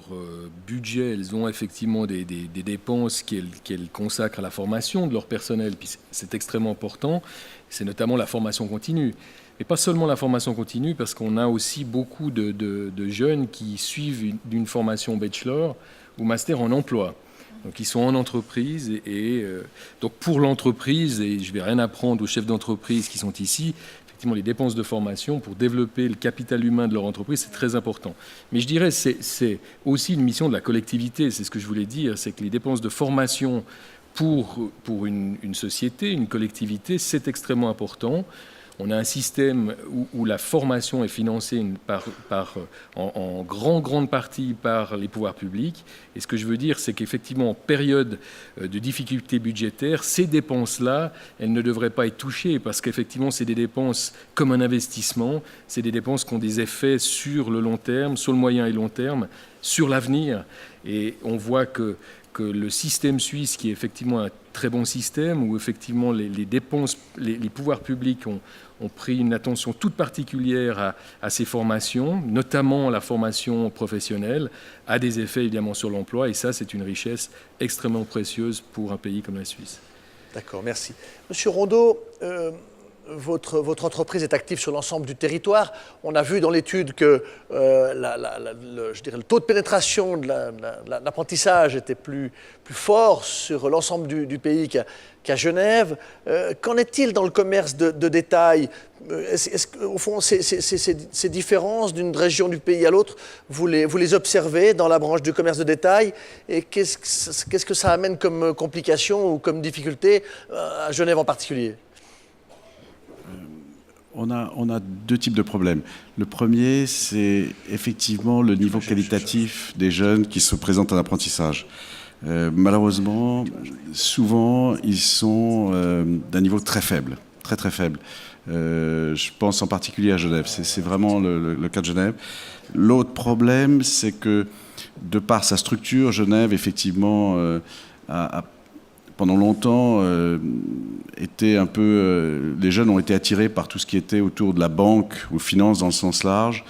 budget, elles ont effectivement des dépenses qu'elles consacrent à la formation de leur personnel. Puis c'est extrêmement important. C'est notamment la formation continue. Mais pas seulement la formation continue, parce qu'on a aussi beaucoup de jeunes qui suivent d'une formation bachelor ou master en emploi. Donc ils sont en entreprise et donc pour l'entreprise, et je ne vais rien apprendre aux chefs d'entreprise qui sont ici, effectivement les dépenses de formation pour développer le capital humain de leur entreprise, c'est très important. Mais je dirais c'est aussi une mission de la collectivité, c'est ce que je voulais dire, c'est que les dépenses de formation pour une société, une collectivité, c'est extrêmement important. On a un système où la formation est financée en grande partie par les pouvoirs publics. Et ce que je veux dire, c'est qu'effectivement, en période de difficultés budgétaires, ces dépenses-là, elles ne devraient pas être touchées parce qu'effectivement, c'est des dépenses comme un investissement. C'est des dépenses qui ont des effets sur le long terme, sur le moyen et long terme, sur l'avenir. Et on voit que le système suisse, qui est effectivement un très bon système, où effectivement les dépenses, les pouvoirs publics ont pris une attention toute particulière à ces formations, notamment la formation professionnelle, a des effets évidemment sur l'emploi, et ça c'est une richesse extrêmement précieuse pour un pays comme la Suisse. D'accord, merci. Monsieur Rondeau, votre entreprise est active sur l'ensemble du territoire. On a vu dans l'étude que le taux de pénétration de l'apprentissage était plus fort sur l'ensemble du pays qu'à Genève. Qu'en est-il dans le commerce de détail ? Est-ce qu'au fond, ces différences d'une région du pays à l'autre, vous les observez dans la branche du commerce de détail ? Et qu'est-ce que ça amène comme complications ou comme difficultés à Genève en particulier ? On a deux types de problèmes. Le premier, c'est effectivement le niveau qualitatif des jeunes qui se présentent en apprentissage. Malheureusement, souvent, ils sont d'un niveau très faible, très faible. Je pense en particulier à Genève. C'est vraiment le cas de Genève. L'autre problème, c'est que de par sa structure, Genève, effectivement, a pendant longtemps, était un peu, les jeunes ont été attirés par tout ce qui était autour de la banque ou finance dans le sens large,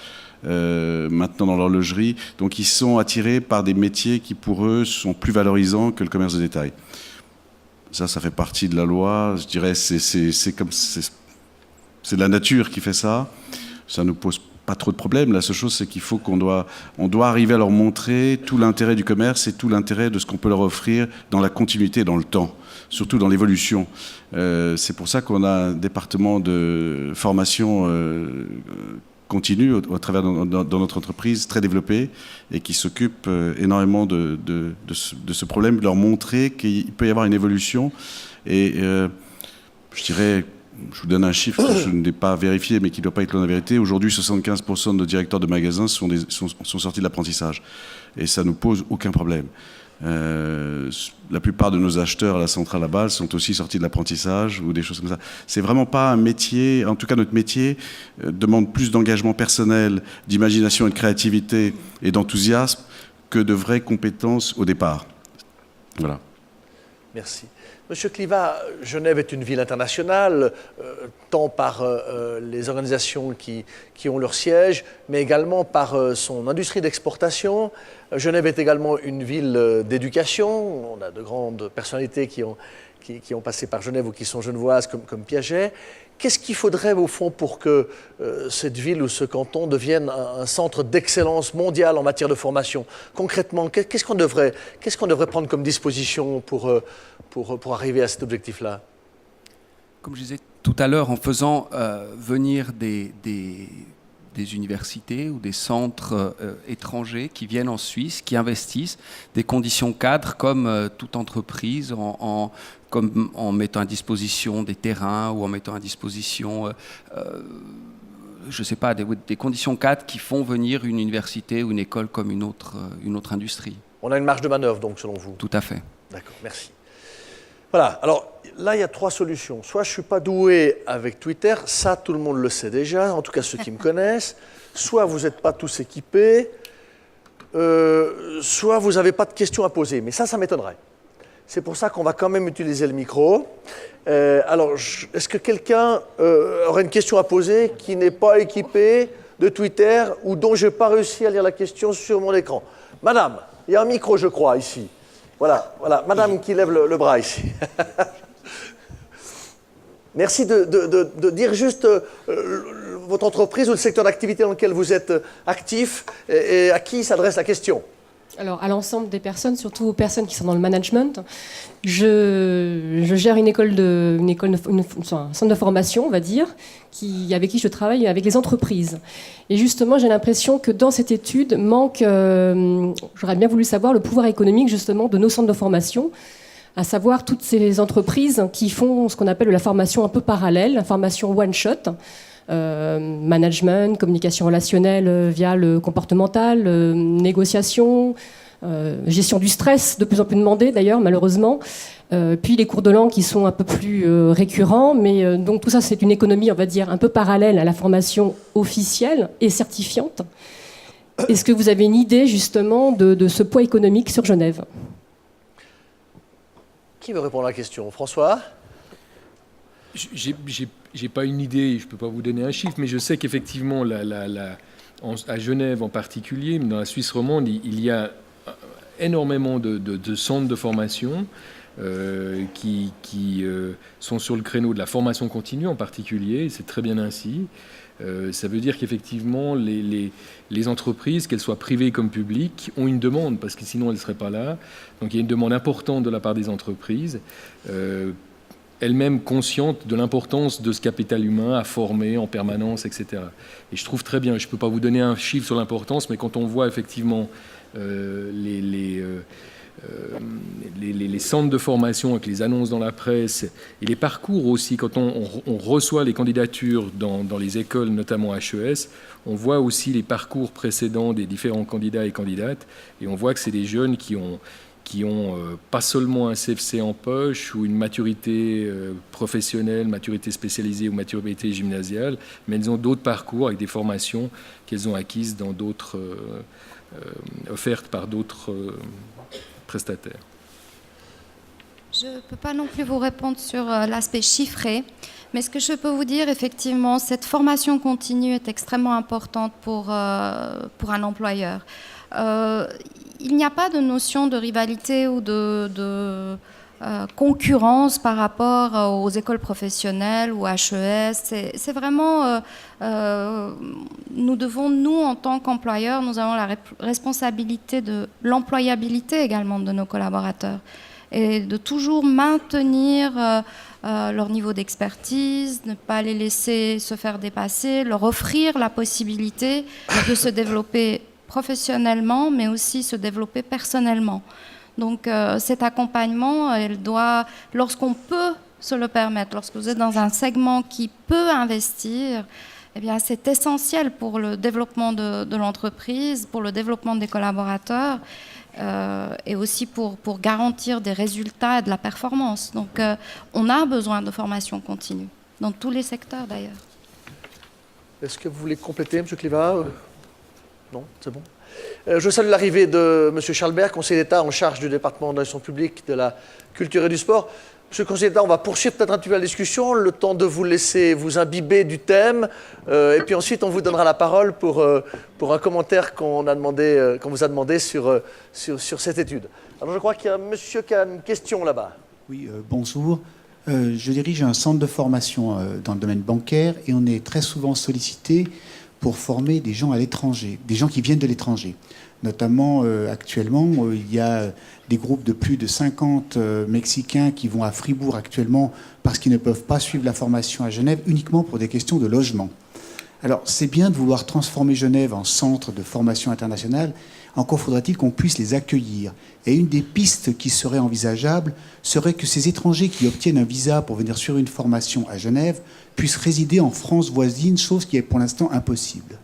maintenant dans l'horlogerie. Donc ils sont attirés par des métiers qui pour eux sont plus valorisants que le commerce de détail. Ça fait partie de la loi. Je dirais c'est la nature qui fait ça. Ça nous pose pas trop de problèmes. La seule chose, c'est qu'il faut qu'on doit arriver à leur montrer tout l'intérêt du commerce et tout l'intérêt de ce qu'on peut leur offrir dans la continuité, dans le temps, surtout dans l'évolution. C'est pour ça qu'on a un département de formation continue au travers dans notre entreprise très développé et qui s'occupe énormément de ce problème, de leur montrer qu'il peut y avoir une évolution. Et je dirais... Je vous donne un chiffre que je n'ai pas vérifié, mais qui ne doit pas être loin de la vérité. Aujourd'hui, 75% de nos directeurs de magasins sont sortis de l'apprentissage. Et ça ne nous pose aucun problème. La plupart de nos acheteurs à la centrale à Bâle sont aussi sortis de l'apprentissage ou des choses comme ça. C'est vraiment pas un métier, en tout cas notre métier demande plus d'engagement personnel, d'imagination et de créativité et d'enthousiasme que de vraies compétences au départ. Voilà. Merci. Monsieur Kliva, Genève est une ville internationale, tant par les organisations qui ont leur siège, mais également par son industrie d'exportation. Genève est également une ville d'éducation. On a de grandes personnalités qui ont passé par Genève ou qui sont genevoises comme Piaget. Qu'est-ce qu'il faudrait au fond pour que cette ville ou ce canton devienne un centre d'excellence mondiale en matière de formation? Concrètement, qu'est-ce qu'on devrait prendre comme disposition pour arriver à cet objectif-là? Comme je disais tout à l'heure, en faisant venir des universités ou des centres étrangers qui viennent en Suisse, qui investissent, des conditions cadres comme toute entreprise, comme en mettant à disposition des terrains ou en mettant à disposition, je ne sais pas, des conditions cadres qui font venir une université ou une école comme une autre industrie. On a une marge de manœuvre donc selon vous? Tout à fait. D'accord, merci. Voilà, alors là il y a trois solutions. Soit je ne suis pas doué avec Twitter, ça tout le monde le sait déjà, en tout cas ceux qui me connaissent. Soit vous n'êtes pas tous équipés, soit vous n'avez pas de questions à poser. Mais ça m'étonnerait. C'est pour ça qu'on va quand même utiliser le micro. Alors, est-ce que quelqu'un aurait une question à poser qui n'est pas équipé de Twitter ou dont je n'ai pas réussi à lire la question sur mon écran? Madame, il y a un micro, je crois, ici. Voilà, madame qui lève le bras ici. Merci de dire juste votre entreprise ou le secteur d'activité dans lequel vous êtes actif et à qui s'adresse la question. Alors, à l'ensemble des personnes, surtout aux personnes qui sont dans le management. Je gère un centre de formation, on va dire, avec qui je travaille avec les entreprises. Et justement, j'ai l'impression que dans cette étude manque, j'aurais bien voulu savoir le pouvoir économique justement de nos centres de formation, à savoir toutes ces entreprises qui font ce qu'on appelle la formation un peu parallèle, la formation one-shot, management, communication relationnelle via le comportemental, négociation, gestion du stress, de plus en plus demandé d'ailleurs malheureusement, puis les cours de langue qui sont un peu plus récurrents, mais donc tout ça c'est une économie on va dire un peu parallèle à la formation officielle et certifiante. Est-ce que vous avez une idée justement de ce poids économique sur Genève? Qui veut répondre à la question? François? J'ai pas une idée, je peux pas vous donner un chiffre, mais je sais qu'effectivement, à Genève en particulier, mais dans la Suisse romande, il y a énormément de centres de formation qui sont sur le créneau de la formation continue en particulier, c'est très bien ainsi. Ça veut dire qu'effectivement, les entreprises, qu'elles soient privées comme publiques, ont une demande, parce que sinon elles ne seraient pas là. Donc il y a une demande importante de la part des entreprises, elles-mêmes conscientes de l'importance de ce capital humain à former en permanence, etc. Et je trouve très bien, je ne peux pas vous donner un chiffre sur l'importance, mais quand on voit effectivement les centres de formation avec les annonces dans la presse et les parcours aussi, quand on reçoit les candidatures dans les écoles, notamment HES, on voit aussi les parcours précédents des différents candidats et candidates, et on voit que c'est des jeunes qui ont pas seulement un CFC en poche ou une maturité professionnelle, maturité spécialisée ou maturité gymnasiale, mais elles ont d'autres parcours avec des formations qu'elles ont acquises dans d'autres offertes par d'autres prestataires. Je ne peux pas non plus vous répondre sur l'aspect chiffré, mais ce que je peux vous dire, effectivement, cette formation continue est extrêmement importante pour un employeur. Il n'y a pas de notion de rivalité ou de concurrence par rapport aux écoles professionnelles ou HES. C'est vraiment, nous, en tant qu'employeurs, nous avons la responsabilité de l'employabilité également de nos collaborateurs et de toujours maintenir leur niveau d'expertise, ne pas les laisser se faire dépasser, leur offrir la possibilité de se développer professionnellement, mais aussi se développer personnellement. Donc cet accompagnement, lorsqu'on peut se le permettre, lorsque vous êtes dans un segment qui peut investir, eh bien, c'est essentiel pour le développement de l'entreprise, pour le développement des collaborateurs et aussi pour garantir des résultats et de la performance. Donc on a besoin de formation continue, dans tous les secteurs d'ailleurs. Est-ce que vous voulez compléter, M. Kliva? Non, c'est bon. Je salue l'arrivée de M. Schalberg, conseiller d'État en charge du département de l'action publique, de la culture et du sport. Monsieur le conseiller d'État, on va poursuivre peut-être un petit peu la discussion, le temps de vous laisser vous imbiber du thème, et puis ensuite on vous donnera la parole pour un commentaire qu'on vous a demandé sur cette étude. Alors je crois qu'il y a un monsieur qui a une question là-bas. Oui, bonjour. Je dirige un centre de formation dans le domaine bancaire et on est très souvent sollicité pour former des gens à l'étranger, des gens qui viennent de l'étranger. Notamment, actuellement, il y a des groupes de plus de 50 Mexicains qui vont à Fribourg actuellement parce qu'ils ne peuvent pas suivre la formation à Genève uniquement pour des questions de logement. Alors, c'est bien de vouloir transformer Genève en centre de formation internationale. Encore faudrait-il qu'on puisse les accueillir. Et une des pistes qui serait envisageable serait que ces étrangers qui obtiennent un visa pour venir sur une formation à Genève puissent résider en France voisine, chose qui est pour l'instant impossible.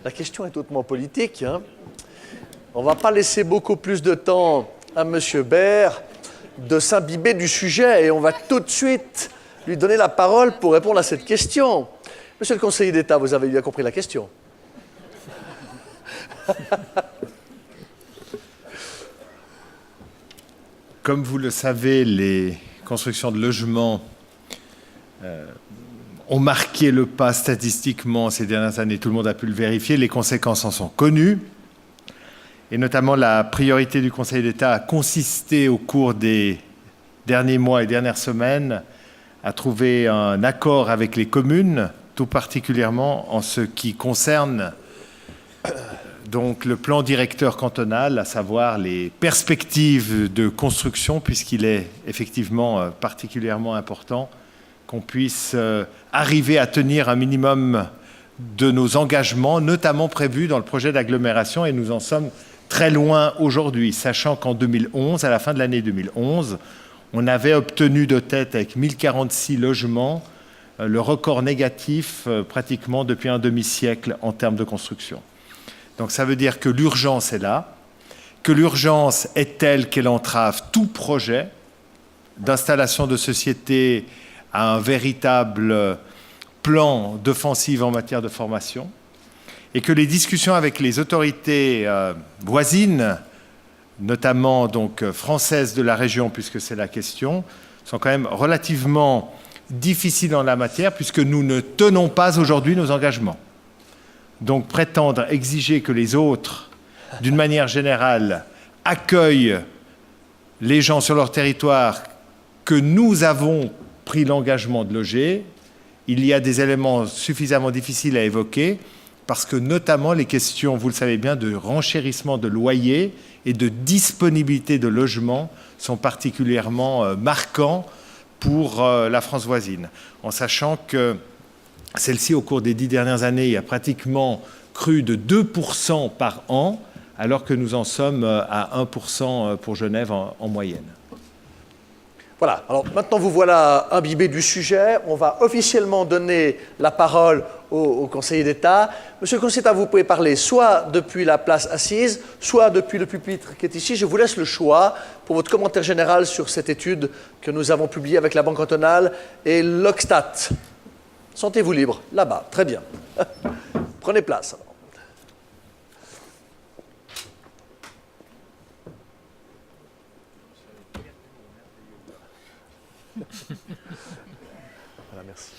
La question est hautement politique. Hein. On ne va pas laisser beaucoup plus de temps à M. Baird de s'imbiber du sujet et on va tout de suite lui donner la parole pour répondre à cette question. Monsieur le conseiller d'État, vous avez bien compris la question. Comme vous le savez, les constructions de logements ont marqué le pas statistiquement ces dernières années. Tout le monde a pu le vérifier. Les conséquences en sont connues. Et notamment, la priorité du Conseil d'État a consisté au cours des derniers mois et dernières semaines à trouver un accord avec les communes, tout particulièrement en ce qui concerne donc le plan directeur cantonal, à savoir les perspectives de construction, puisqu'il est effectivement particulièrement important qu'on puisse arriver à tenir un minimum de nos engagements, notamment prévus dans le projet d'agglomération, et nous en sommes très loin aujourd'hui, sachant qu'en 2011, à la fin de l'année 2011, on avait obtenu de tête avec 1046 logements le record négatif pratiquement depuis un demi-siècle en termes de construction. Donc ça veut dire que l'urgence est là, que l'urgence est telle qu'elle entrave tout projet d'installation de société à un véritable plan d'offensive en matière de formation, et que les discussions avec les autorités voisines, notamment donc françaises de la région, puisque c'est la question, sont quand même relativement difficiles en la matière, puisque nous ne tenons pas aujourd'hui nos engagements. Donc prétendre exiger que les autres, d'une manière générale, accueillent les gens sur leur territoire que nous avons pris l'engagement de loger, il y a des éléments suffisamment difficiles à évoquer, parce que notamment les questions, vous le savez bien, de renchérissement de loyers et de disponibilité de logements sont particulièrement marquants pour la France voisine, en sachant que celle-ci, au cours des 10 dernières années, a pratiquement cru de 2% par an, alors que nous en sommes à 1% pour Genève en moyenne. Voilà, alors maintenant vous voilà imbibé du sujet. On va officiellement donner la parole au conseiller d'État. Monsieur le conseiller d'État, vous pouvez parler soit depuis la place assise, soit depuis le pupitre qui est ici. Je vous laisse le choix pour votre commentaire général sur cette étude que nous avons publiée avec la Banque cantonale et l'Ogstat. Sentez-vous libre, là-bas, très bien. Prenez place. Alors. Voilà, merci.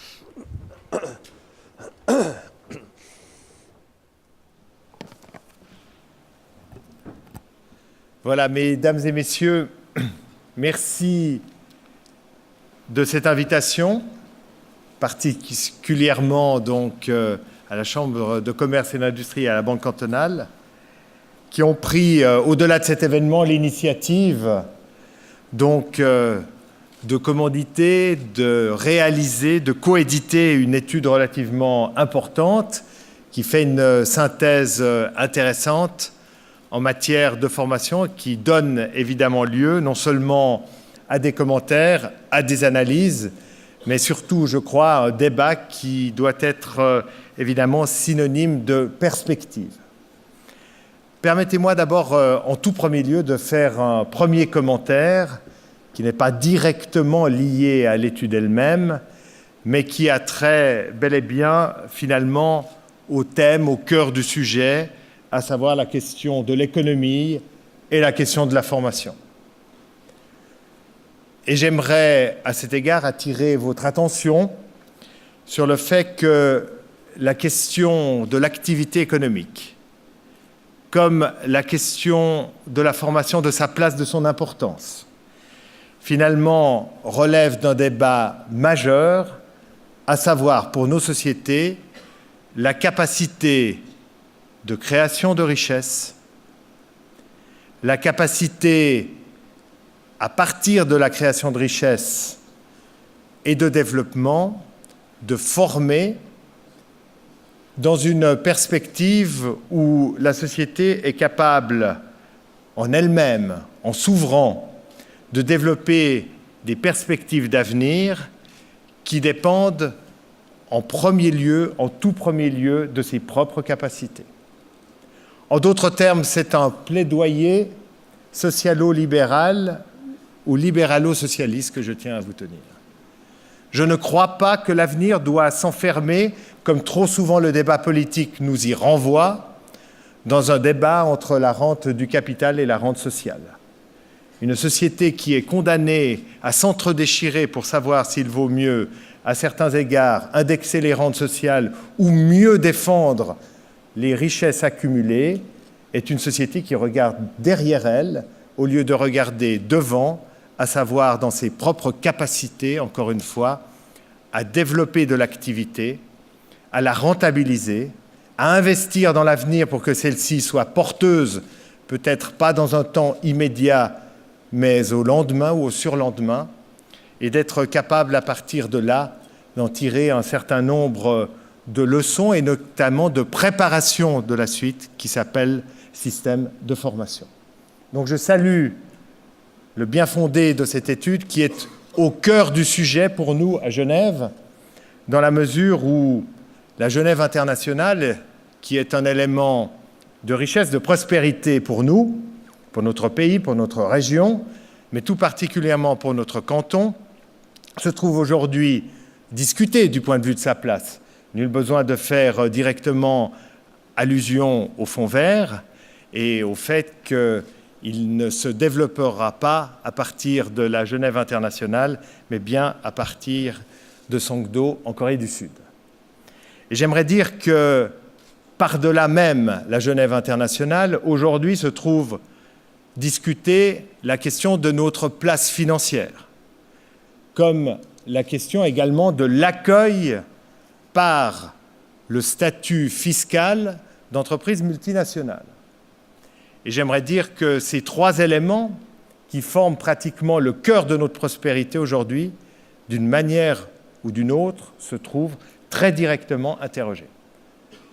Voilà, mesdames et messieurs, merci de cette invitation, particulièrement donc à la Chambre de commerce et d'industrie et à la Banque cantonale, qui ont pris, au-delà de cet événement, l'initiative donc de commanditer, de réaliser, de coéditer une étude relativement importante qui fait une synthèse intéressante en matière de formation, qui donne évidemment lieu non seulement à des commentaires, à des analyses, mais surtout, je crois, un débat qui doit être évidemment synonyme de perspective. Permettez-moi d'abord, en tout premier lieu, de faire un premier commentaire qui n'est pas directement lié à l'étude elle-même, mais qui a trait bel et bien, finalement, au thème, au cœur du sujet, à savoir la question de l'économie et la question de la formation. Et j'aimerais, à cet égard, attirer votre attention sur le fait que la question de l'activité économique, comme la question de la formation, de sa place, de son importance, finalement relève d'un débat majeur, à savoir pour nos sociétés la capacité de création de richesses, la capacité, à partir de la création de richesses et de développement, de former dans une perspective où la société est capable, en elle-même, en s'ouvrant, de développer des perspectives d'avenir qui dépendent en premier lieu, en tout premier lieu, de ses propres capacités. En d'autres termes, c'est un plaidoyer socialo-libéral ou libéralo-socialiste que je tiens à vous tenir. Je ne crois pas que l'avenir doit s'enfermer, comme trop souvent le débat politique nous y renvoie, dans un débat entre la rente du capital et la rente sociale. Une société qui est condamnée à s'entre-déchirer pour savoir s'il vaut mieux, à certains égards, indexer les rentes sociales ou mieux défendre les richesses accumulées, est une société qui regarde derrière elle au lieu de regarder devant, à savoir dans ses propres capacités, encore une fois, à développer de l'activité, à la rentabiliser, à investir dans l'avenir pour que celle-ci soit porteuse, peut-être pas dans un temps immédiat, mais au lendemain ou au surlendemain, et d'être capable à partir de là d'en tirer un certain nombre de leçons et notamment de préparation de la suite qui s'appelle système de formation. Donc je salue le bien fondé de cette étude qui est au cœur du sujet pour nous à Genève, dans la mesure où la Genève internationale, qui est un élément de richesse, de prospérité pour nous, pour notre pays, pour notre région, mais tout particulièrement pour notre canton, se trouve aujourd'hui discutée du point de vue de sa place. Nul besoin de faire directement allusion au fonds vert et au fait qu'il ne se développera pas à partir de la Genève internationale, mais bien à partir de Songdo, en Corée du Sud. Et j'aimerais dire que, par-delà même la Genève internationale, aujourd'hui se trouve discutée la question de notre place financière, comme la question également de l'accueil par le statut fiscal d'entreprises multinationales. Et j'aimerais dire que ces trois éléments qui forment pratiquement le cœur de notre prospérité aujourd'hui, d'une manière ou d'une autre, se trouvent très directement interrogés.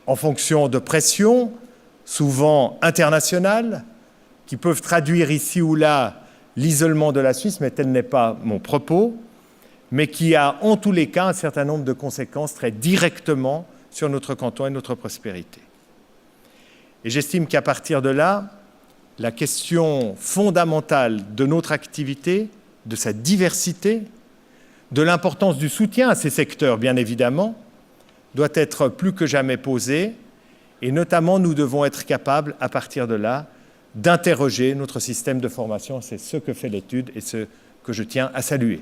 En fonction de pressions, souvent internationales, qui peuvent traduire ici ou là l'isolement de la Suisse, mais tel n'est pas mon propos, mais qui a en tous les cas un certain nombre de conséquences très directement sur notre canton et notre prospérité. Et j'estime qu'à partir de là, la question fondamentale de notre activité, de sa diversité, de l'importance du soutien à ces secteurs, bien évidemment, doit être plus que jamais posée, et notamment nous devons être capables, à partir de là, d'interroger notre système de formation. C'est ce que fait l'étude et ce que je tiens à saluer.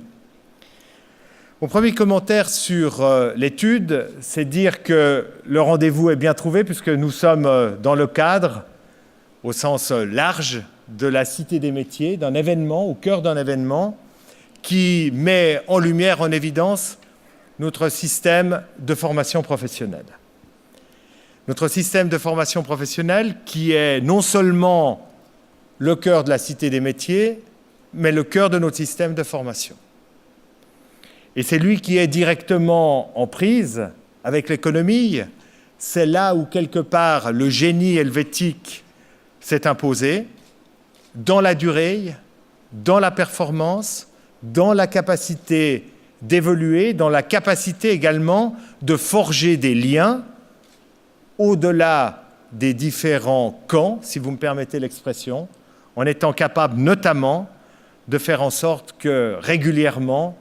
Mon premier commentaire sur l'étude, c'est dire que le rendez-vous est bien trouvé puisque nous sommes dans le cadre, au sens large, de la Cité des métiers, d'un événement, au cœur d'un événement, qui met en lumière, en évidence, notre système de formation professionnelle. Notre système de formation professionnelle qui est non seulement le cœur de la Cité des métiers, mais le cœur de notre système de formation. Et c'est lui qui est directement en prise avec l'économie. C'est là où, quelque part, le génie helvétique s'est imposé, dans la durée, dans la performance, dans la capacité d'évoluer, dans la capacité également de forger des liens au-delà des différents camps, si vous me permettez l'expression, en étant capable notamment de faire en sorte que régulièrement,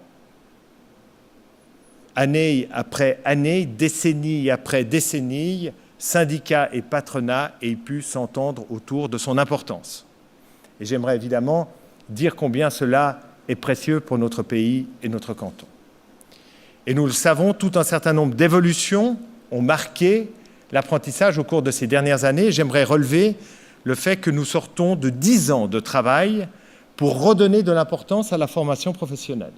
année après année, décennie après décennie, syndicats et patronat aient pu s'entendre autour de son importance. Et j'aimerais évidemment dire combien cela est précieux pour notre pays et notre canton. Et nous le savons, tout un certain nombre d'évolutions ont marqué l'apprentissage au cours de ces dernières années. J'aimerais relever le fait que nous sortons de 10 ans de travail pour redonner de l'importance à la formation professionnelle.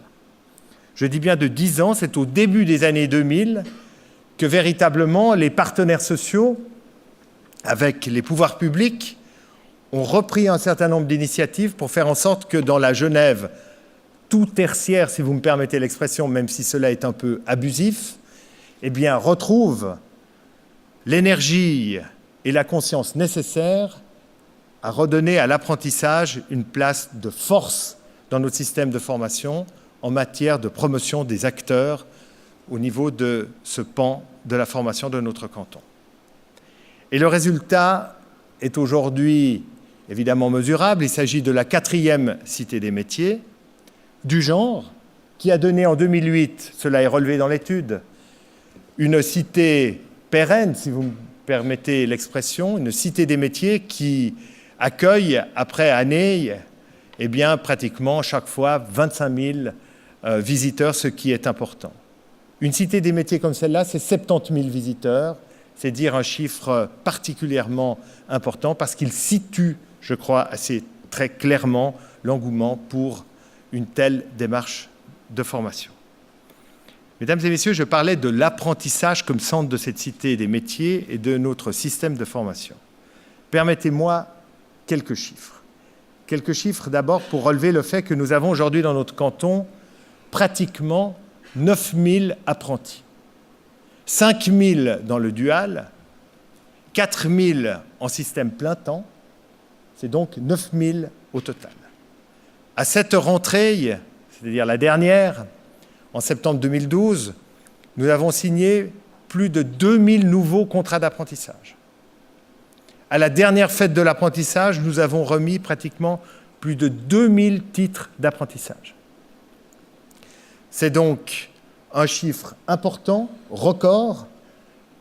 Je dis bien de 10 ans, c'est au début des années 2000 que véritablement les partenaires sociaux, avec les pouvoirs publics, ont repris un certain nombre d'initiatives pour faire en sorte que dans la Genève tout tertiaire, si vous me permettez l'expression, même si cela est un peu abusif, eh bien, retrouve l'énergie et la conscience nécessaires à redonner à l'apprentissage une place de force dans notre système de formation en matière de promotion des acteurs au niveau de ce pan de la formation de notre canton. Et le résultat est aujourd'hui évidemment mesurable. Il s'agit de la 4e cité des métiers, du genre, qui a donné en 2008, cela est relevé dans l'étude, une cité pérenne, si vous me permettez l'expression, une cité des métiers qui accueille, après année, eh bien, pratiquement chaque fois 25 000 visiteurs, ce qui est important. Une cité des métiers comme celle-là, c'est 70 000 visiteurs, c'est dire un chiffre particulièrement important parce qu'il situe, je crois, assez très clairement l'engouement pour une telle démarche de formation. Mesdames et messieurs, je parlais de l'apprentissage comme centre de cette cité des métiers et de notre système de formation. Permettez-moi quelques chiffres. Quelques chiffres d'abord pour relever le fait que nous avons aujourd'hui dans notre canton pratiquement 9 000 apprentis. 5 000 dans le dual, 4 000 en système plein temps, c'est donc 9 000 au total. À cette rentrée, c'est-à-dire la dernière, en septembre 2012, nous avons signé plus de 2000 nouveaux contrats d'apprentissage. À la dernière fête de l'apprentissage, nous avons remis pratiquement plus de 2000 titres d'apprentissage. C'est donc un chiffre important, record,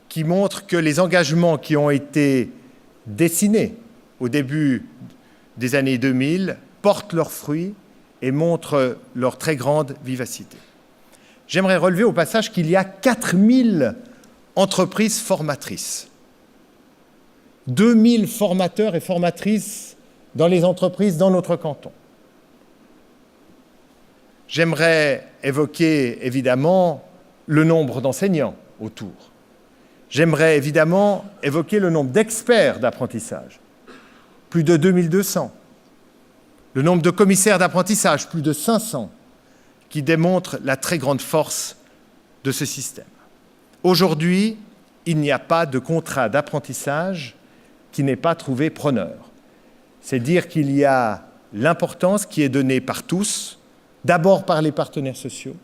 qui montre que les engagements qui ont été dessinés au début des années 2000 portent leurs fruits et montrent leur très grande vivacité. J'aimerais relever au passage qu'il y a 4000 entreprises formatrices. 2000 formateurs et formatrices dans les entreprises dans notre canton. J'aimerais évoquer évidemment le nombre d'enseignants autour. J'aimerais évidemment évoquer le nombre d'experts d'apprentissage, plus de 2200. Le nombre de commissaires d'apprentissage, plus de 500, qui démontrent la très grande force de ce système. Aujourd'hui, il n'y a pas de contrat d'apprentissage qui n'ait pas trouvé preneur. C'est dire qu'il y a l'importance qui est donnée par tous, d'abord par les partenaires sociaux,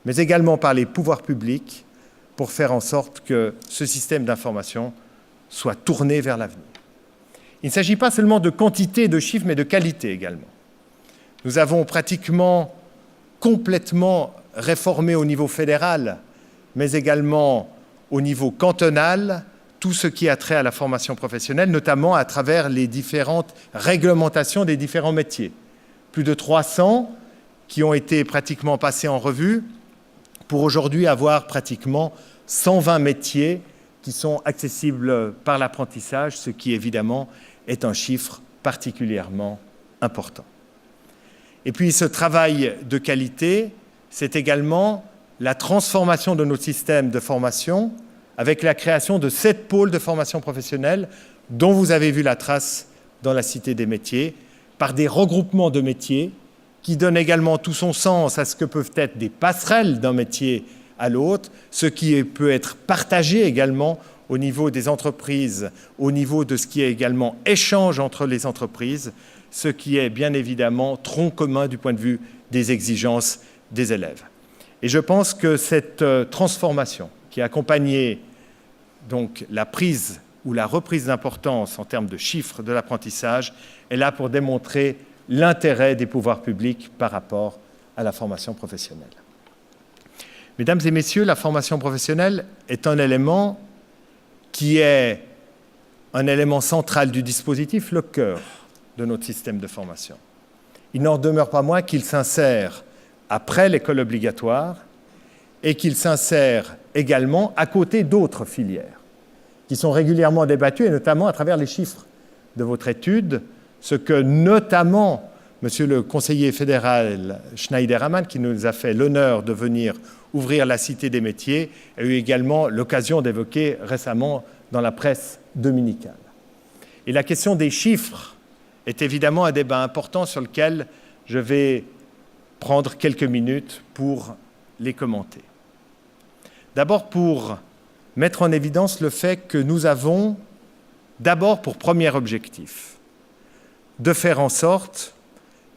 mais également par les pouvoirs publics, pour faire en sorte que ce système d'information soit tourné vers l'avenir. Il ne s'agit pas seulement de quantité, de chiffres, mais de qualité également. Nous avons pratiquement complètement réformé au niveau fédéral, mais également au niveau cantonal, tout ce qui a trait à la formation professionnelle, notamment à travers les différentes réglementations des différents métiers. Plus de 300 qui ont été pratiquement passés en revue, pour aujourd'hui avoir pratiquement 120 métiers qui sont accessibles par l'apprentissage, ce qui évidemment est un chiffre particulièrement important. Et puis ce travail de qualité, c'est également la transformation de notre système de formation avec la création de 7 pôles de formation professionnelle dont vous avez vu la trace dans la Cité des métiers, par des regroupements de métiers qui donnent également tout son sens à ce que peuvent être des passerelles d'un métier à l'autre, ce qui peut être partagé également au niveau des entreprises, au niveau de ce qui est également échange entre les entreprises, ce qui est bien évidemment tronc commun du point de vue des exigences des élèves. Et je pense que cette transformation qui a accompagné donc la prise ou la reprise d'importance en termes de chiffres de l'apprentissage est là pour démontrer l'intérêt des pouvoirs publics par rapport à la formation professionnelle. Mesdames et messieurs, la formation professionnelle est un élément qui est un élément central du dispositif, le cœur de notre système de formation. Il n'en demeure pas moins qu'il s'insère après l'école obligatoire et qu'il s'insère également à côté d'autres filières qui sont régulièrement débattues, et notamment à travers les chiffres de votre étude, ce que notamment Monsieur le conseiller fédéral Schneiderman, qui nous a fait l'honneur de venir ouvrir la Cité des métiers, a eu également l'occasion d'évoquer récemment dans la presse dominicale. Et la question des chiffres est évidemment un débat important sur lequel je vais prendre quelques minutes pour les commenter. D'abord pour mettre en évidence le fait que nous avons d'abord pour premier objectif de faire en sorte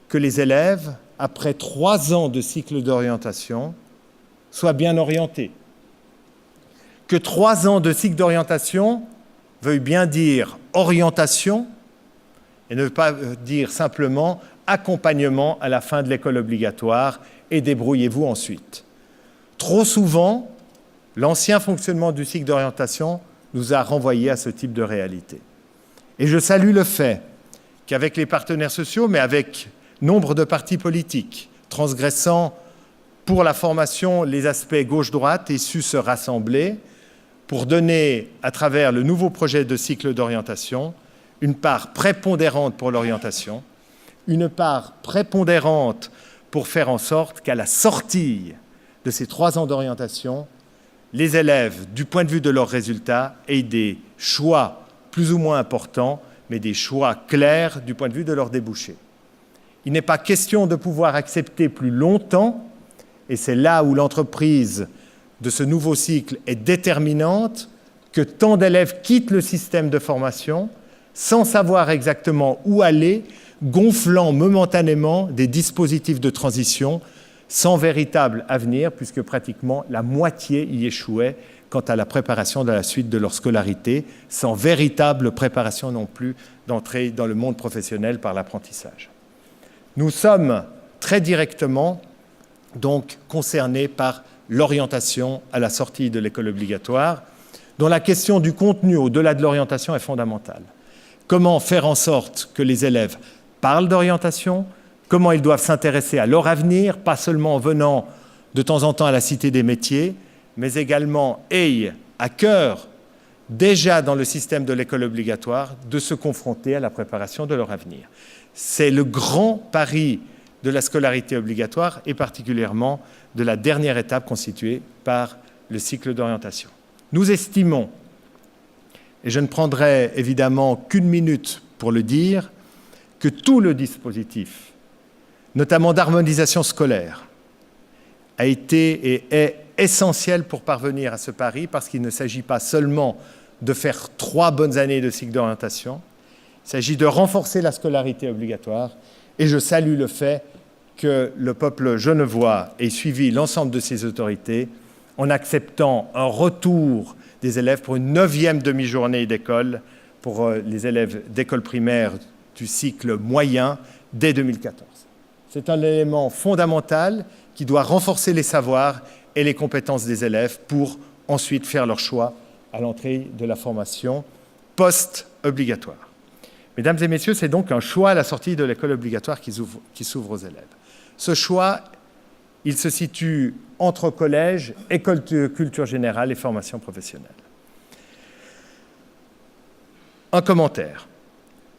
que les élèves, après 3 ans de cycle d'orientation, soient bien orientés. Que 3 ans de cycle d'orientation veuille bien dire orientation et ne veut pas dire simplement accompagnement à la fin de l'école obligatoire et débrouillez-vous ensuite. Trop souvent, l'ancien fonctionnement du cycle d'orientation nous a renvoyés à ce type de réalité. Et je salue le fait qu'avec les partenaires sociaux, mais avec nombre de partis politiques transgressant pour la formation les aspects gauche-droite aient su se rassembler pour donner, à travers le nouveau projet de cycle d'orientation, une part prépondérante pour l'orientation, une part prépondérante pour faire en sorte qu'à la sortie de ces 3 ans d'orientation, les élèves, du point de vue de leurs résultats, aient des choix plus ou moins importants, mais des choix clairs du point de vue de leurs débouchés. Il n'est pas question de pouvoir accepter plus longtemps, et c'est là où l'entreprise de ce nouveau cycle est déterminante, que tant d'élèves quittent le système de formation sans savoir exactement où aller, gonflant momentanément des dispositifs de transition sans véritable avenir, puisque pratiquement la moitié y échouait quant à la préparation de la suite de leur scolarité, sans véritable préparation non plus d'entrer dans le monde professionnel par l'apprentissage. Nous sommes très directement donc concernés par l'orientation à la sortie de l'école obligatoire, dont la question du contenu au-delà de l'orientation est fondamentale. Comment faire en sorte que les élèves parlent d'orientation, comment ils doivent s'intéresser à leur avenir, pas seulement en venant de temps en temps à la Cité des métiers, mais également aient à cœur, déjà dans le système de l'école obligatoire, de se confronter à la préparation de leur avenir. C'est le grand pari de la scolarité obligatoire et particulièrement de la dernière étape constituée par le cycle d'orientation. Nous estimons, et je ne prendrai évidemment qu'une minute pour le dire, que tout le dispositif, notamment d'harmonisation scolaire, a été et est essentiel pour parvenir à ce pari, parce qu'il ne s'agit pas seulement de faire 3 bonnes années de cycle d'orientation, il s'agit de renforcer la scolarité obligatoire, et je salue le fait que le peuple genevois ait suivi l'ensemble de ses autorités en acceptant un retour des élèves pour une 9e demi-journée d'école pour les élèves d'école primaire du cycle moyen dès 2014. C'est un élément fondamental qui doit renforcer les savoirs et les compétences des élèves pour ensuite faire leur choix à l'entrée de la formation post-obligatoire. Mesdames et messieurs, c'est donc un choix à la sortie de l'école obligatoire qui s'ouvre aux élèves. Ce choix, il se situe entre collège, école de culture générale et formation professionnelle. Un commentaire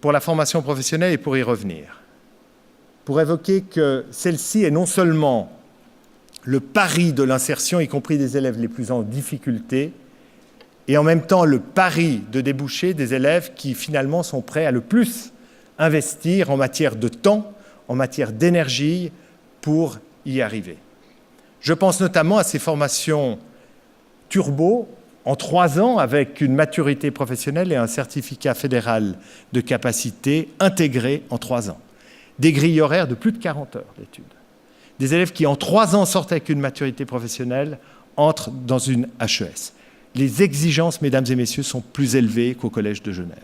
pour la formation professionnelle et pour y revenir, pour évoquer que celle-ci est non seulement le pari de l'insertion, y compris des élèves les plus en difficulté, et en même temps le pari de déboucher des élèves qui finalement sont prêts à le plus investir en matière de temps, en matière d'énergie pour y arriver. Je pense notamment à ces formations turbo en 3 ans avec une maturité professionnelle et un certificat fédéral de capacité intégré en 3 ans. Des grilles horaires de plus de 40 heures d'études. Des élèves qui en 3 ans sortent avec une maturité professionnelle entrent dans une HES. Les exigences, mesdames et messieurs, sont plus élevées qu'au Collège de Genève.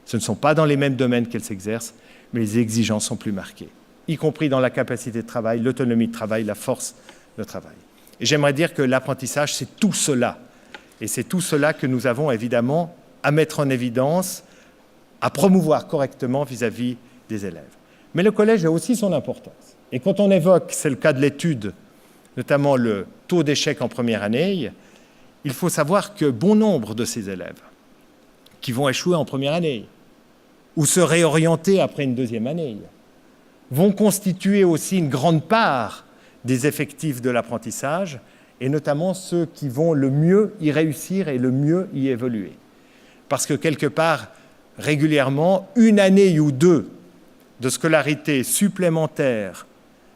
Ce ne sont pas dans les mêmes domaines qu'elles s'exercent, mais les exigences sont plus marquées, y compris dans la capacité de travail, l'autonomie de travail, la force de travail. Et j'aimerais dire que l'apprentissage, c'est tout cela Et c'est tout cela que nous avons évidemment à mettre en évidence, à promouvoir correctement vis-à-vis des élèves. Mais le collège a aussi son importance. Et quand on évoque, c'est le cas de l'étude, notamment le taux d'échec en première année, il faut savoir que bon nombre de ces élèves qui vont échouer en première année ou se réorienter après une deuxième année vont constituer aussi une grande part des effectifs de l'apprentissage, et notamment ceux qui vont le mieux y réussir et le mieux y évoluer. Parce que quelque part, régulièrement, une année ou deux de scolarité supplémentaire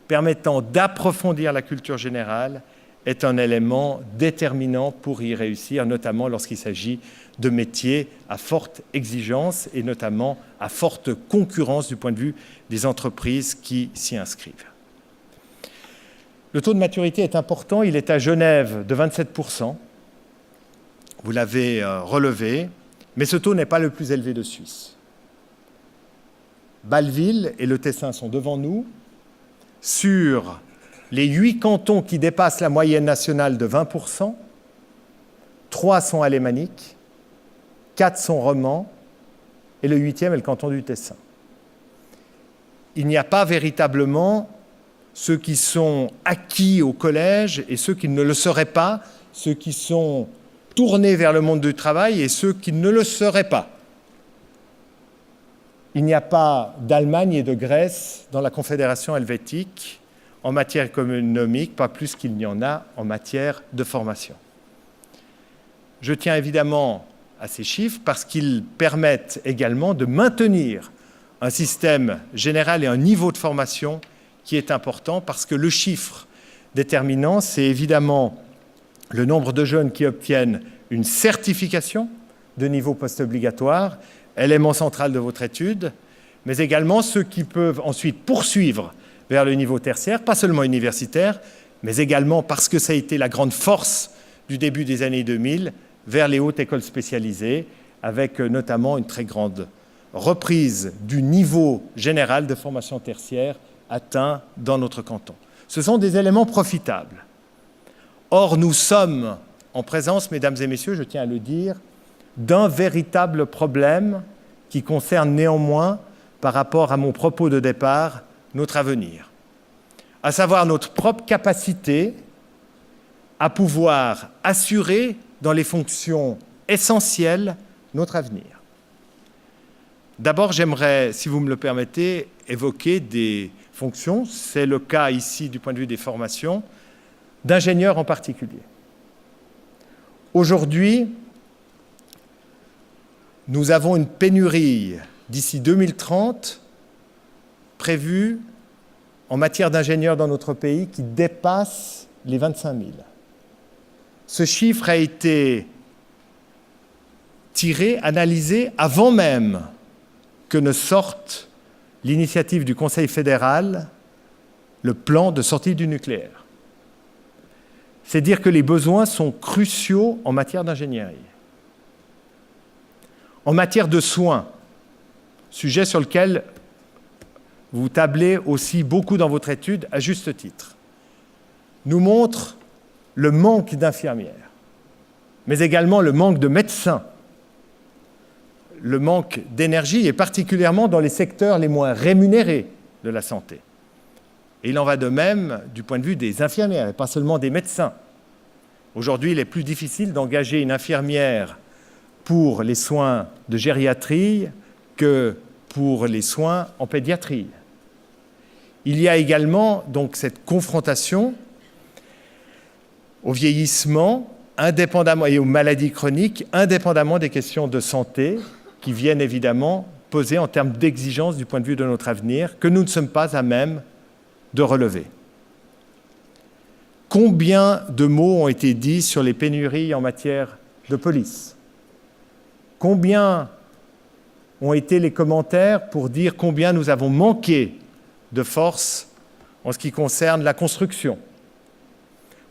permettant d'approfondir la culture générale est un élément déterminant pour y réussir, notamment lorsqu'il s'agit de métiers à forte exigence et notamment à forte concurrence du point de vue des entreprises qui s'y inscrivent. Le taux de maturité est important, il est à Genève de 27%, vous l'avez relevé, mais ce taux n'est pas le plus élevé de Suisse. Bâle-Ville et le Tessin sont devant nous. Sur les 8 cantons qui dépassent la moyenne nationale de 20%, 3 sont alémaniques, 4 sont romans, et le 8e est le canton du Tessin. Il n'y a pas véritablement ceux qui sont acquis au collège et ceux qui ne le seraient pas, ceux qui sont tournés vers le monde du travail et ceux qui ne le seraient pas. Il n'y a pas d'Allemagne et de Grèce dans la Confédération helvétique en matière économique, pas plus qu'il n'y en a en matière de formation. Je tiens évidemment à ces chiffres parce qu'ils permettent également de maintenir un système général et un niveau de formation qui est important, parce que le chiffre déterminant, c'est évidemment le nombre de jeunes qui obtiennent une certification de niveau post-obligatoire, élément central de votre étude, mais également ceux qui peuvent ensuite poursuivre vers le niveau tertiaire, pas seulement universitaire, mais également, parce que ça a été la grande force du début des années 2000, vers les hautes écoles spécialisées, avec notamment une très grande reprise du niveau général de formation tertiaire atteint dans notre canton. Ce sont des éléments profitables. Or, nous sommes en présence, mesdames et messieurs, je tiens à le dire, d'un véritable problème qui concerne néanmoins, par rapport à mon propos de départ, notre avenir, à savoir notre propre capacité à pouvoir assurer dans les fonctions essentielles notre avenir. D'abord, j'aimerais, si vous me le permettez, évoquer des fonctions, c'est le cas ici du point de vue des formations, d'ingénieurs en particulier. Aujourd'hui, nous avons une pénurie d'ici 2030 prévue en matière d'ingénieurs dans notre pays qui dépasse les 25 000. Ce chiffre a été tiré, analysé avant même que ne sorte l'initiative du Conseil fédéral, le plan de sortie du nucléaire. C'est dire que les besoins sont cruciaux en matière d'ingénierie. En matière de soins, sujet sur lequel vous tablez aussi beaucoup dans votre étude, à juste titre, nous montre le manque d'infirmières, mais également le manque de médecins, le manque d'énergie, et particulièrement dans les secteurs les moins rémunérés de la santé. Et il en va de même du point de vue des infirmières, et pas seulement des médecins. Aujourd'hui, il est plus difficile d'engager une infirmière pour les soins de gériatrie que pour les soins en pédiatrie. Il y a également donc cette confrontation au vieillissement, indépendamment, et aux maladies chroniques, indépendamment des questions de santé qui viennent évidemment poser en termes d'exigence du point de vue de notre avenir, que nous ne sommes pas à même de relever. Combien de mots ont été dits sur les pénuries en matière de police? Combien ont été les commentaires pour dire combien nous avons manqué de force en ce qui concerne la construction?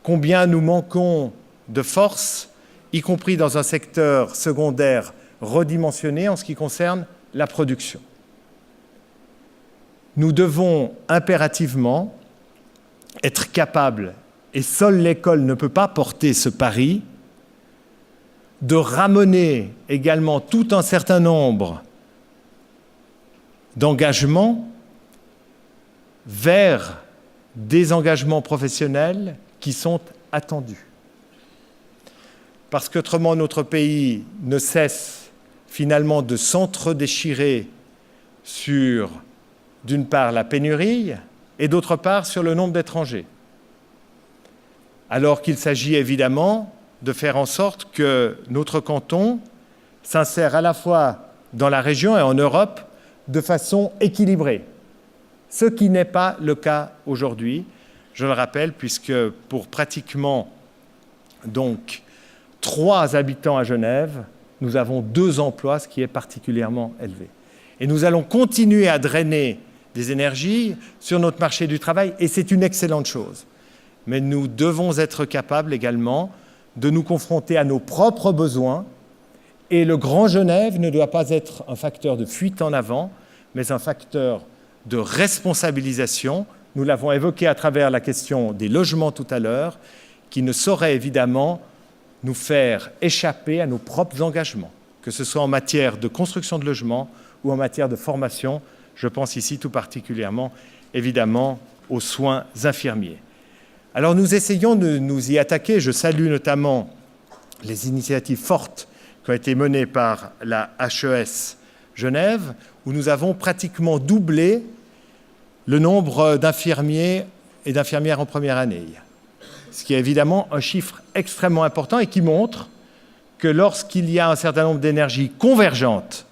Combien nous manquons de force, y compris dans un secteur secondaire redimensionné en ce qui concerne la production? Nous devons impérativement être capables, et seule l'école ne peut pas porter ce pari, de ramener également tout un certain nombre d'engagements vers des engagements professionnels qui sont attendus. Parce qu'autrement, notre pays ne cesse finalement de s'entre-déchirer sur, d'une part, la pénurie et d'autre part, sur le nombre d'étrangers. Alors qu'il s'agit évidemment de faire en sorte que notre canton s'insère à la fois dans la région et en Europe de façon équilibrée. Ce qui n'est pas le cas aujourd'hui, je le rappelle, puisque pour pratiquement donc 3 habitants à Genève, nous avons 2 emplois, ce qui est particulièrement élevé. Et nous allons continuer à drainer des énergies sur notre marché du travail, et c'est une excellente chose. Mais nous devons être capables également de nous confronter à nos propres besoins, et le Grand Genève ne doit pas être un facteur de fuite en avant, mais un facteur de responsabilisation. Nous l'avons évoqué à travers la question des logements tout à l'heure, qui ne saurait évidemment nous faire échapper à nos propres engagements, que ce soit en matière de construction de logements ou en matière de formation. Je pense ici tout particulièrement, évidemment, aux soins infirmiers. Alors nous essayons de nous y attaquer. Je salue notamment les initiatives fortes qui ont été menées par la HES Genève, où nous avons pratiquement doublé le nombre d'infirmiers et d'infirmières en première année. Ce qui est évidemment un chiffre extrêmement important et qui montre que lorsqu'il y a un certain nombre d'énergies convergentes,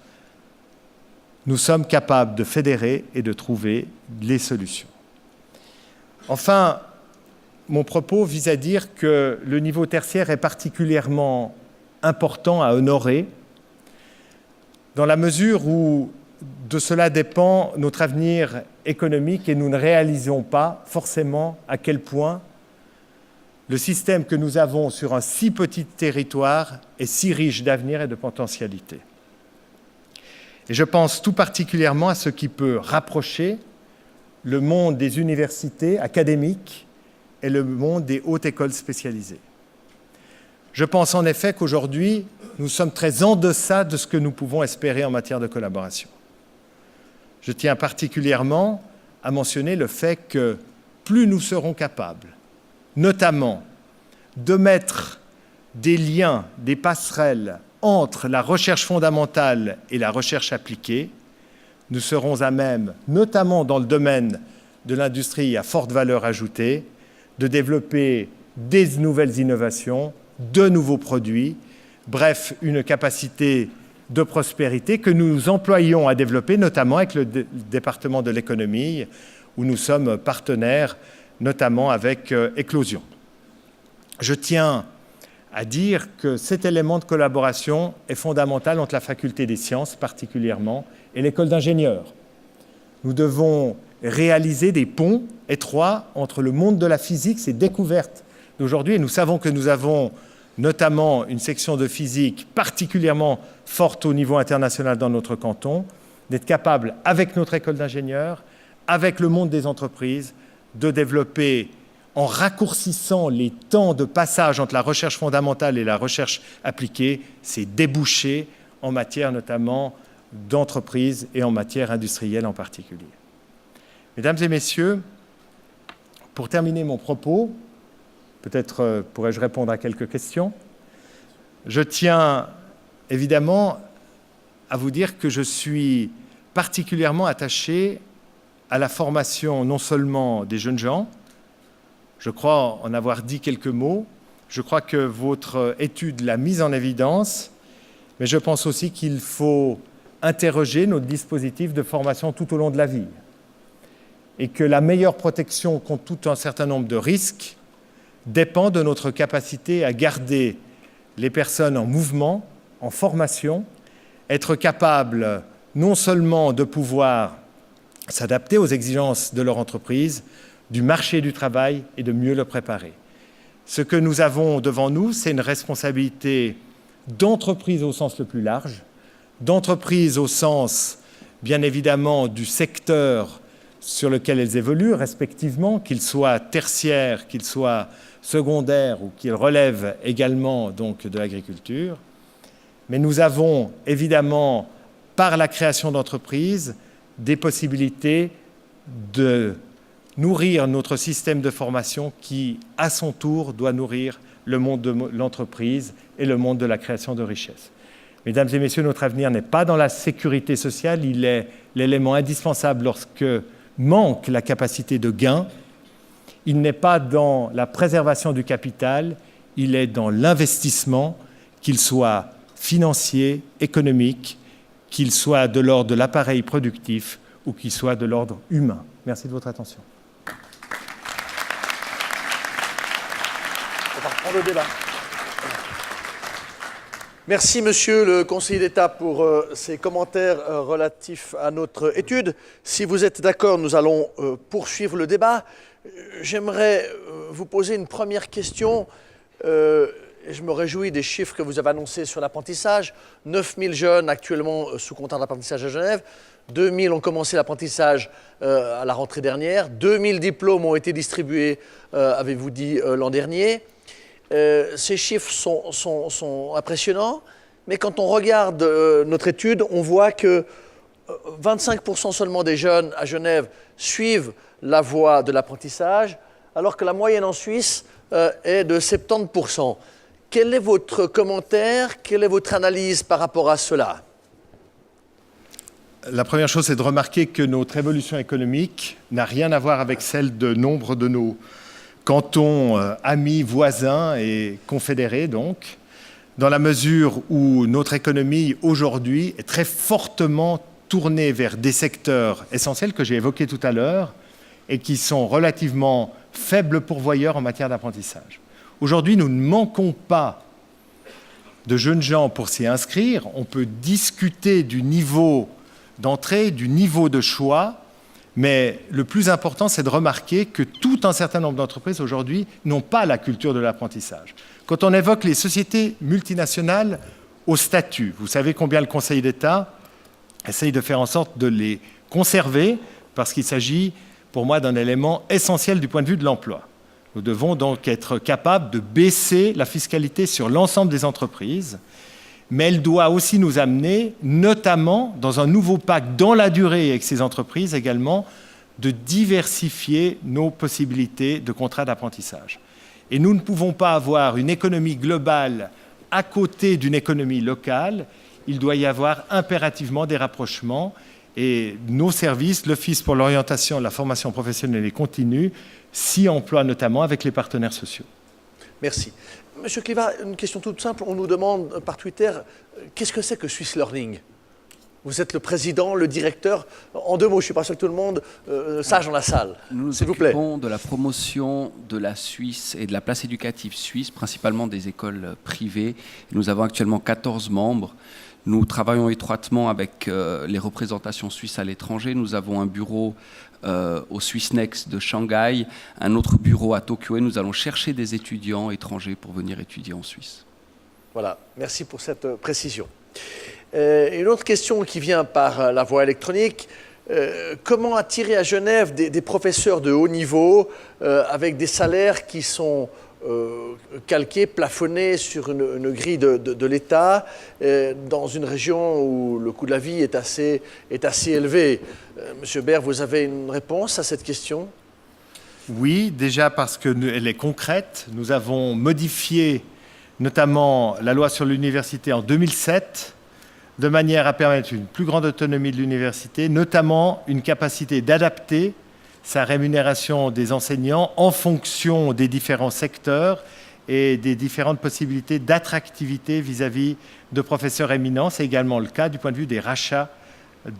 nous sommes capables de fédérer et de trouver les solutions. Enfin, mon propos vise à dire que le niveau tertiaire est particulièrement important à honorer, dans la mesure où de cela dépend notre avenir économique et nous ne réalisons pas forcément à quel point le système que nous avons sur un si petit territoire est si riche d'avenir et de potentialités. Et je pense tout particulièrement à ce qui peut rapprocher le monde des universités académiques et le monde des hautes écoles spécialisées. Je pense en effet qu'aujourd'hui, nous sommes très en deçà de ce que nous pouvons espérer en matière de collaboration. Je tiens particulièrement à mentionner le fait que plus nous serons capables, notamment de mettre des liens, des passerelles entre la recherche fondamentale et la recherche appliquée, nous serons à même, notamment dans le domaine de l'industrie à forte valeur ajoutée, de développer des nouvelles innovations, de nouveaux produits, bref, une capacité de prospérité que nous employons à développer, notamment avec le département de l'économie, où nous sommes partenaires, notamment avec Éclosion. Je tiens à dire que cet élément de collaboration est fondamental entre la faculté des sciences particulièrement et l'école d'ingénieurs. Nous devons réaliser des ponts étroits entre le monde de la physique, ces découvertes d'aujourd'hui, et nous savons que nous avons notamment une section de physique particulièrement forte au niveau international dans notre canton, d'être capable, avec notre école d'ingénieurs, avec le monde des entreprises, de développer, en raccourcissant les temps de passage entre la recherche fondamentale et la recherche appliquée, ces débouchés en matière notamment d'entreprise et en matière industrielle en particulier. Mesdames et messieurs, pour terminer mon propos, peut-être pourrais-je répondre à quelques questions. Je tiens évidemment à vous dire que je suis particulièrement attaché à la formation non seulement des jeunes gens, je crois en avoir dit quelques mots, je crois que votre étude l'a mise en évidence, mais je pense aussi qu'il faut interroger notre dispositif de formation tout au long de la vie et que la meilleure protection contre tout un certain nombre de risques dépend de notre capacité à garder les personnes en mouvement, en formation, être capable non seulement de pouvoir s'adapter aux exigences de leur entreprise, du marché du travail et de mieux le préparer. Ce que nous avons devant nous, c'est une responsabilité d'entreprise au sens le plus large, d'entreprise au sens, bien évidemment, du secteur sur lequel elles évoluent respectivement, qu'ils soient tertiaires, qu'ils soient secondaires ou qu'ils relèvent également donc de l'agriculture, Mais nous avons évidemment, par la création d'entreprises, des possibilités de nourrir notre système de formation qui, à son tour, doit nourrir le monde de l'entreprise et le monde de la création de richesses. Mesdames et messieurs, notre avenir n'est pas dans la sécurité sociale, il est l'élément indispensable lorsque manque la capacité de gain. Il n'est pas dans la préservation du capital, il est dans l'investissement, qu'il soit financier, économique, qu'il soit de l'ordre de l'appareil productif ou qu'il soit de l'ordre humain. Merci de votre attention. On va reprendre le débat. Merci, monsieur le conseiller d'État, pour ces commentaires relatifs à notre étude. Si vous êtes d'accord, nous allons poursuivre le débat. J'aimerais vous poser une première question. Je me réjouis des chiffres que vous avez annoncés sur l'apprentissage. 9000 jeunes actuellement sous contrat d'apprentissage à Genève. 2000 ont commencé l'apprentissage à la rentrée dernière. 2000 diplômes ont été distribués, avez-vous dit, l'an dernier. Ces chiffres sont impressionnants, mais quand on regarde notre étude, on voit que 25% seulement des jeunes à Genève suivent la voie de l'apprentissage, alors que la moyenne en Suisse est de 70%. Quel est votre commentaire, quelle est votre analyse par rapport à cela ? La première chose, c'est de remarquer que notre évolution économique n'a rien à voir avec celle de nombre de nos cantons amis, voisins et confédérés, donc, dans la mesure où notre économie aujourd'hui est très fortement tournée vers des secteurs essentiels que j'ai évoqués tout à l'heure et qui sont relativement faibles pourvoyeurs en matière d'apprentissage. Aujourd'hui, nous ne manquons pas de jeunes gens pour s'y inscrire. On peut discuter du niveau d'entrée, du niveau de choix, mais le plus important, c'est de remarquer que tout un certain nombre d'entreprises aujourd'hui n'ont pas la culture de l'apprentissage. Quand on évoque les sociétés multinationales au statut, vous savez combien le Conseil d'État essaye de faire en sorte de les conserver, parce qu'il s'agit pour moi d'un élément essentiel du point de vue de l'emploi. Nous devons donc être capables de baisser la fiscalité sur l'ensemble des entreprises, mais elle doit aussi nous amener, notamment dans un nouveau pacte dans la durée avec ces entreprises également, de diversifier nos possibilités de contrats d'apprentissage. Et nous ne pouvons pas avoir une économie globale à côté d'une économie locale. Il doit y avoir impérativement des rapprochements. Et nos services, l'Office pour l'orientation, la formation professionnelle et continue, s'y emploient notamment avec les partenaires sociaux. Merci. Monsieur Kliva, une question toute simple. On nous demande par Twitter, qu'est-ce que c'est que Swiss Learning ? Vous êtes le président, le directeur. En deux mots, je ne suis pas seul tout le monde, sage dans la salle. Nous nous occupons de la promotion de la Suisse et de la place éducative suisse, principalement des écoles privées. Nous avons actuellement 14 membres. Nous travaillons étroitement avec les représentations suisses à l'étranger. Nous avons un bureau au Swissnex de Shanghai, un autre bureau à Tokyo, et nous allons chercher des étudiants étrangers pour venir étudier en Suisse. Voilà, merci pour cette précision. Une autre question qui vient par la voie électronique, comment attirer à Genève des professeurs de haut niveau avec des salaires qui sont calqués, plafonnés sur une grille de l'État, dans une région où le coût de la vie est assez élevé. Monsieur Baird, vous avez une réponse à cette question ? Oui, déjà parce qu'elle est concrète. Nous avons modifié notamment la loi sur l'université en 2007, de manière à permettre une plus grande autonomie de l'université, notamment une capacité d'adapter sa rémunération des enseignants en fonction des différents secteurs et des différentes possibilités d'attractivité vis-à-vis de professeurs éminents. C'est également le cas du point de vue des rachats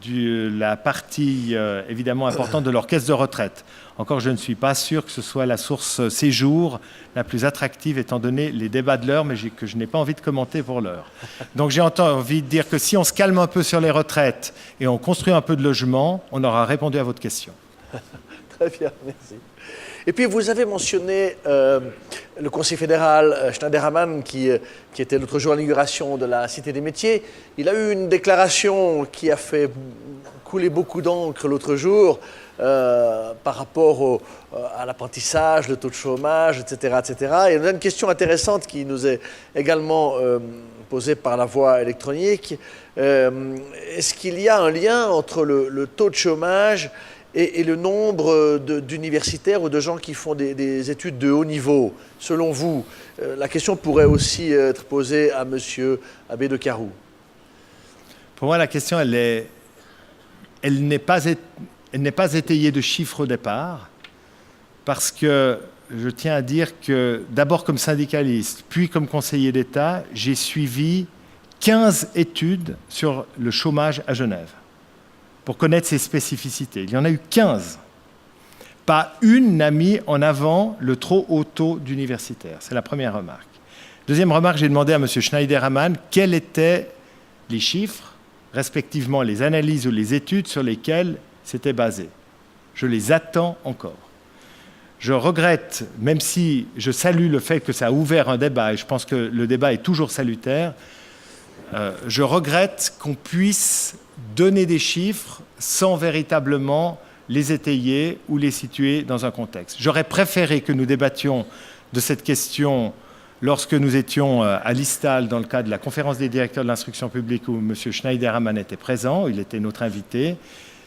de la partie évidemment importante de leur caisse de retraite. Encore, je ne suis pas sûr que ce soit la source séjour la plus attractive étant donné les débats de l'heure, mais que je n'ai pas envie de commenter pour l'heure. Donc j'ai envie de dire que si on se calme un peu sur les retraites et on construit un peu de logement, on aura répondu à votre question. Très bien, merci. Et puis vous avez mentionné le Conseil fédéral Schneider-Hammann qui était l'autre jour à l'inauguration de la Cité des métiers. Il a eu une déclaration qui a fait couler beaucoup d'encre l'autre jour par rapport à l'apprentissage, le taux de chômage, etc., etc. Et il y a une question intéressante qui nous est également posée par la voie électronique. Est-ce qu'il y a un lien entre le taux de chômage et le nombre d'universitaires ou de gens qui font des études de haut niveau? Selon vous, la question pourrait aussi être posée à M. Abbé de Carroux. Pour moi, la question, elle n'est pas étayée de chiffres au départ, parce que je tiens à dire que d'abord comme syndicaliste, puis comme conseiller d'État, j'ai suivi 15 études sur le chômage à Genève pour connaître ses spécificités. Il y en a eu 15. Pas une n'a mis en avant le trop haut taux d'universitaires. C'est la première remarque. Deuxième remarque, j'ai demandé à M. Schneider-Hammann quels étaient les chiffres, respectivement les analyses ou les études sur lesquelles c'était basé. Je les attends encore. Je regrette, même si je salue le fait que ça a ouvert un débat, et je pense que le débat est toujours salutaire, je regrette qu'on puisse donner des chiffres sans véritablement les étayer ou les situer dans un contexte. J'aurais préféré que nous débattions de cette question lorsque nous étions à l'ISTAL dans le cadre de la conférence des directeurs de l'instruction publique où M. Schneider-Hammann était présent, il était notre invité,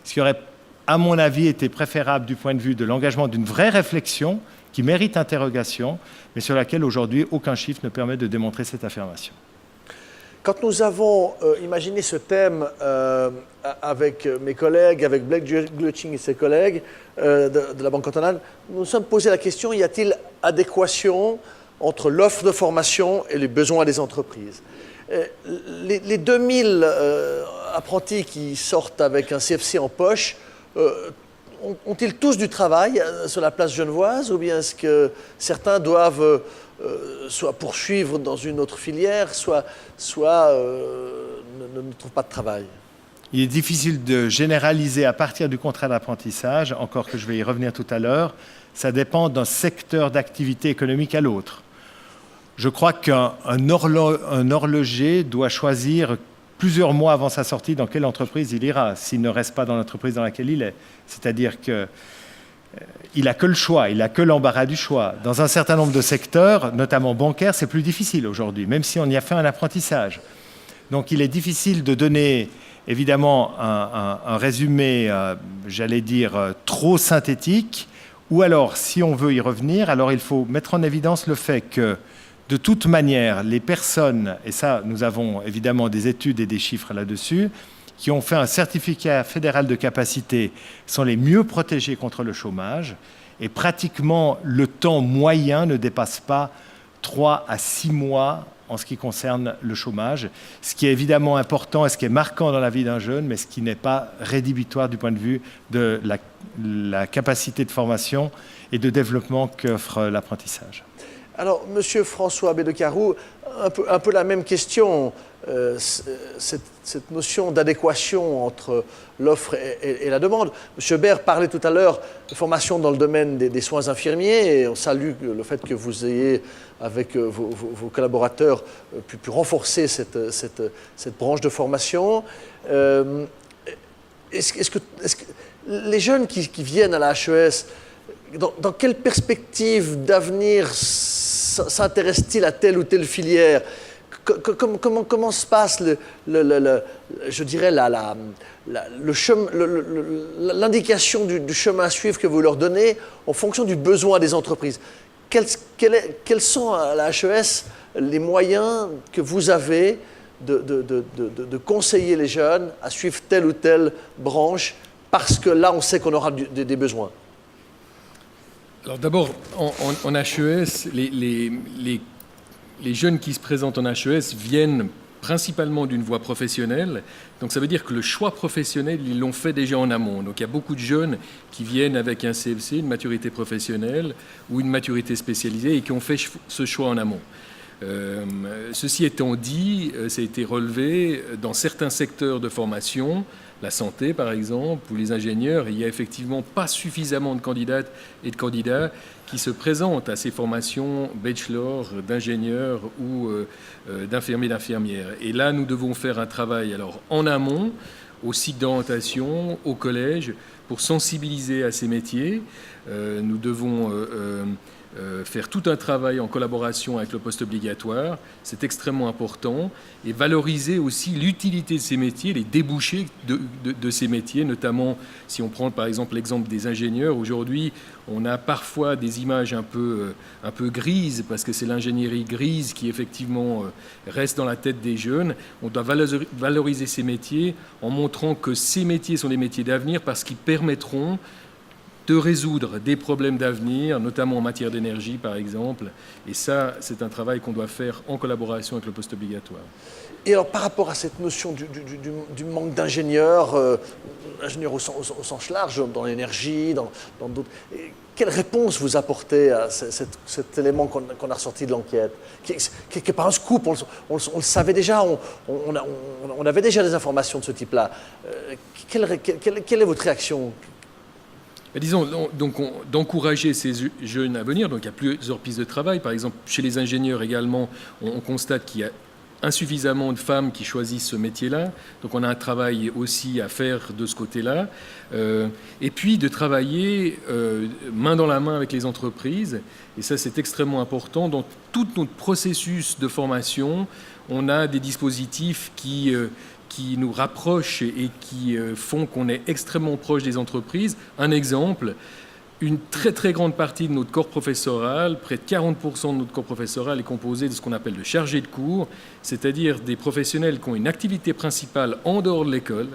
ce qui aurait, à mon avis, été préférable du point de vue de l'engagement d'une vraie réflexion qui mérite interrogation, mais sur laquelle aujourd'hui aucun chiffre ne permet de démontrer cette affirmation. Quand nous avons imaginé ce thème avec mes collègues, avec Blake Glutching et ses collègues de la Banque cantonale, nous nous sommes posé la question, y a-t-il adéquation entre l'offre de formation et les besoins des entreprises? Les 2000 apprentis qui sortent avec un CFC en poche, ont-ils tous du travail sur la place genevoise, ou bien est-ce que certains doivent soit poursuivre dans une autre filière, soit ne trouvent pas de travail? Il est difficile de généraliser à partir du contrat d'apprentissage, encore que je vais y revenir tout à l'heure. Ça dépend d'un secteur d'activité économique à l'autre. Je crois qu'un horloger doit choisir plusieurs mois avant sa sortie dans quelle entreprise il ira, s'il ne reste pas dans l'entreprise dans laquelle il est. C'est-à-dire qu'il n'a que le choix, il n'a que l'embarras du choix. Dans un certain nombre de secteurs, notamment bancaires, c'est plus difficile aujourd'hui, même si on y a fait un apprentissage. Donc il est difficile de donner, évidemment, un résumé, j'allais dire, trop synthétique, ou alors, si on veut y revenir, alors il faut mettre en évidence le fait que, de toute manière, les personnes, et ça, nous avons évidemment des études et des chiffres là-dessus, qui ont fait un certificat fédéral de capacité sont les mieux protégés contre le chômage, et pratiquement le temps moyen ne dépasse pas 3 à 6 mois en ce qui concerne le chômage, ce qui est évidemment important et ce qui est marquant dans la vie d'un jeune, mais ce qui n'est pas rédhibitoire du point de vue de la capacité de formation et de développement qu'offre l'apprentissage. Alors, Monsieur François Abbé de Carroux, un peu la même question, cette notion d'adéquation entre l'offre et la demande. Monsieur Baird parlait tout à l'heure de formation dans le domaine des soins infirmiers, et on salue le fait que vous ayez, avec vos collaborateurs, pu renforcer cette branche de formation. Est-ce que les jeunes qui viennent à la HES, dans quelle perspective d'avenir s'intéresse-t-il à telle ou telle filière? Comment se passe l'indication du chemin à suivre que vous leur donnez en fonction du besoin des entreprises? Quels sont à la HES les moyens que vous avez de conseiller les jeunes à suivre telle ou telle branche, parce que là on sait qu'on aura des besoins? Alors d'abord, en HES, les jeunes qui se présentent en HES viennent principalement d'une voie professionnelle. Donc ça veut dire que le choix professionnel, ils l'ont fait déjà en amont. Donc il y a beaucoup de jeunes qui viennent avec un CFC, une maturité professionnelle ou une maturité spécialisée et qui ont fait ce choix en amont. Ceci étant dit, ça a été relevé dans certains secteurs de formation, la santé par exemple, ou les ingénieurs, il n'y a effectivement pas suffisamment de candidates et de candidats qui se présentent à ces formations bachelor d'ingénieurs ou d'infirmiers, d'infirmières. Et là, nous devons faire un travail alors en amont, au cycle d'orientation, au collège, pour sensibiliser à ces métiers. Nous devons faire tout un travail en collaboration avec le poste obligatoire, c'est extrêmement important, et valoriser aussi l'utilité de ces métiers, les débouchés de ces métiers, notamment si on prend par exemple l'exemple des ingénieurs. Aujourd'hui, on a parfois des images un peu grises, parce que c'est l'ingénierie grise qui effectivement reste dans la tête des jeunes. On doit valoriser ces métiers en montrant que ces métiers sont des métiers d'avenir, parce qu'ils permettront de résoudre des problèmes d'avenir, notamment en matière d'énergie, par exemple. Et ça, c'est un travail qu'on doit faire en collaboration avec le poste obligatoire. Et alors, par rapport à cette notion du manque d'ingénieurs, ingénieurs au sens large, dans l'énergie, dans d'autres, quelle réponse vous apportez à cet élément qu'on a ressorti de l'enquête, qui n'est pas un scoop, on le savait déjà, on avait déjà des informations de ce type-là. Quelle est votre réaction ? Disons, donc, d'encourager ces jeunes à venir. Donc, il y a plusieurs pistes de travail. Par exemple, chez les ingénieurs également, on constate qu'il y a insuffisamment de femmes qui choisissent ce métier-là. Donc, on a un travail aussi à faire de ce côté-là. Et puis, de travailler main dans la main avec les entreprises. Et ça, c'est extrêmement important. Dans tout notre processus de formation, on a des dispositifs qui nous rapprochent et qui font qu'on est extrêmement proche des entreprises. Un exemple, une très très grande partie de notre corps professoral, près de 40% de notre corps professoral est composé de ce qu'on appelle de chargés de cours, c'est-à-dire des professionnels qui ont une activité principale en dehors de l'école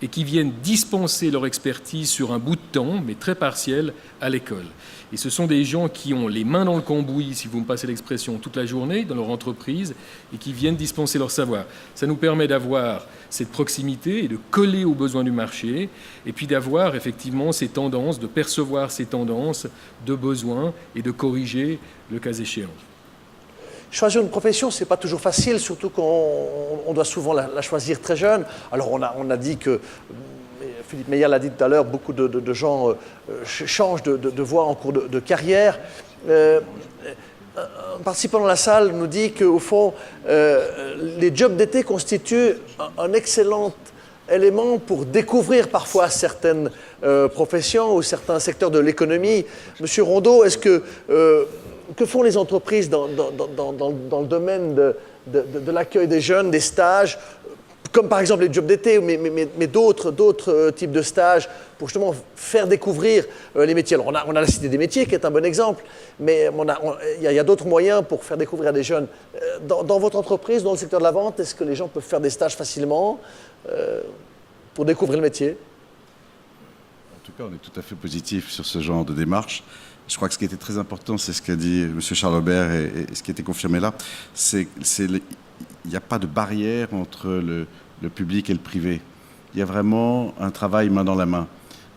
et qui viennent dispenser leur expertise sur un bout de temps, mais très partiel, à l'école. Et ce sont des gens qui ont les mains dans le cambouis, si vous me passez l'expression, toute la journée dans leur entreprise et qui viennent dispenser leur savoir. Ça nous permet d'avoir cette proximité et de coller aux besoins du marché et puis d'avoir effectivement ces tendances, de percevoir ces tendances de besoins et de corriger le cas échéant. Choisir une profession, ce n'est pas toujours facile, surtout qu'on doit souvent la choisir très jeune. Alors on a dit que, Philippe Meyer l'a dit tout à l'heure, beaucoup de gens changent de voie en cours de carrière. Un participant dans la salle nous dit qu'au fond, les jobs d'été constituent un excellent élément pour découvrir parfois certaines professions ou certains secteurs de l'économie. Monsieur Rondeau, est-ce que font les entreprises dans le domaine de l'accueil des jeunes, des stages, comme par exemple les jobs d'été, mais d'autres types de stages, pour justement faire découvrir les métiers. Alors on a la Cité des métiers qui est un bon exemple, mais il y a d'autres moyens pour faire découvrir à des jeunes. Dans votre entreprise, dans le secteur de la vente, est-ce que les gens peuvent faire des stages facilement pour découvrir le métier ? En tout cas, on est tout à fait positif sur ce genre de démarche. Je crois que ce qui était très important, c'est ce qu'a dit M. Charles-Aubert et ce qui a été confirmé là, il n'y a pas de barrière entre le public et le privé. Il y a vraiment un travail main dans la main.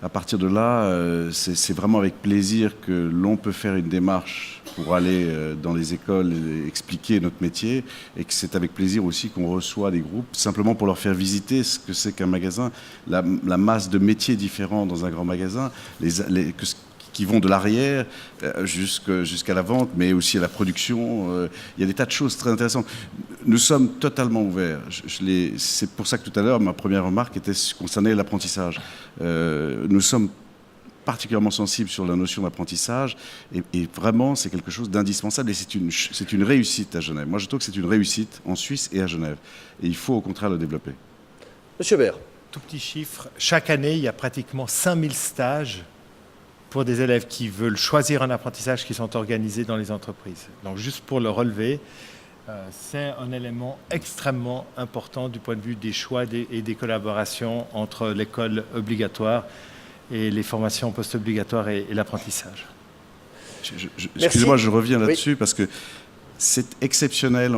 À partir de là, c'est vraiment avec plaisir que l'on peut faire une démarche pour aller dans les écoles et expliquer notre métier, et que c'est avec plaisir aussi qu'on reçoit des groupes, simplement pour leur faire visiter ce que c'est qu'un magasin, la masse de métiers différents dans un grand magasin, qui vont de l'arrière jusqu'à la vente, mais aussi à la production. Il y a des tas de choses très intéressantes. Nous sommes totalement ouverts. C'est pour ça que tout à l'heure, ma première remarque concernait l'apprentissage. Nous sommes particulièrement sensibles sur la notion d'apprentissage, et vraiment, c'est quelque chose d'indispensable, et c'est une réussite à Genève. Moi, je trouve que c'est une réussite en Suisse et à Genève. Et il faut au contraire le développer. Monsieur Baird. Tout petit chiffre. Chaque année, il y a pratiquement 5000 stages pour des élèves qui veulent choisir un apprentissage qui sont organisés dans les entreprises. Donc juste pour le relever, c'est un élément extrêmement important du point de vue des choix et des collaborations entre l'école obligatoire et les formations post-obligatoires et l'apprentissage. Excusez-moi, je reviens là-dessus parce que c'est exceptionnel.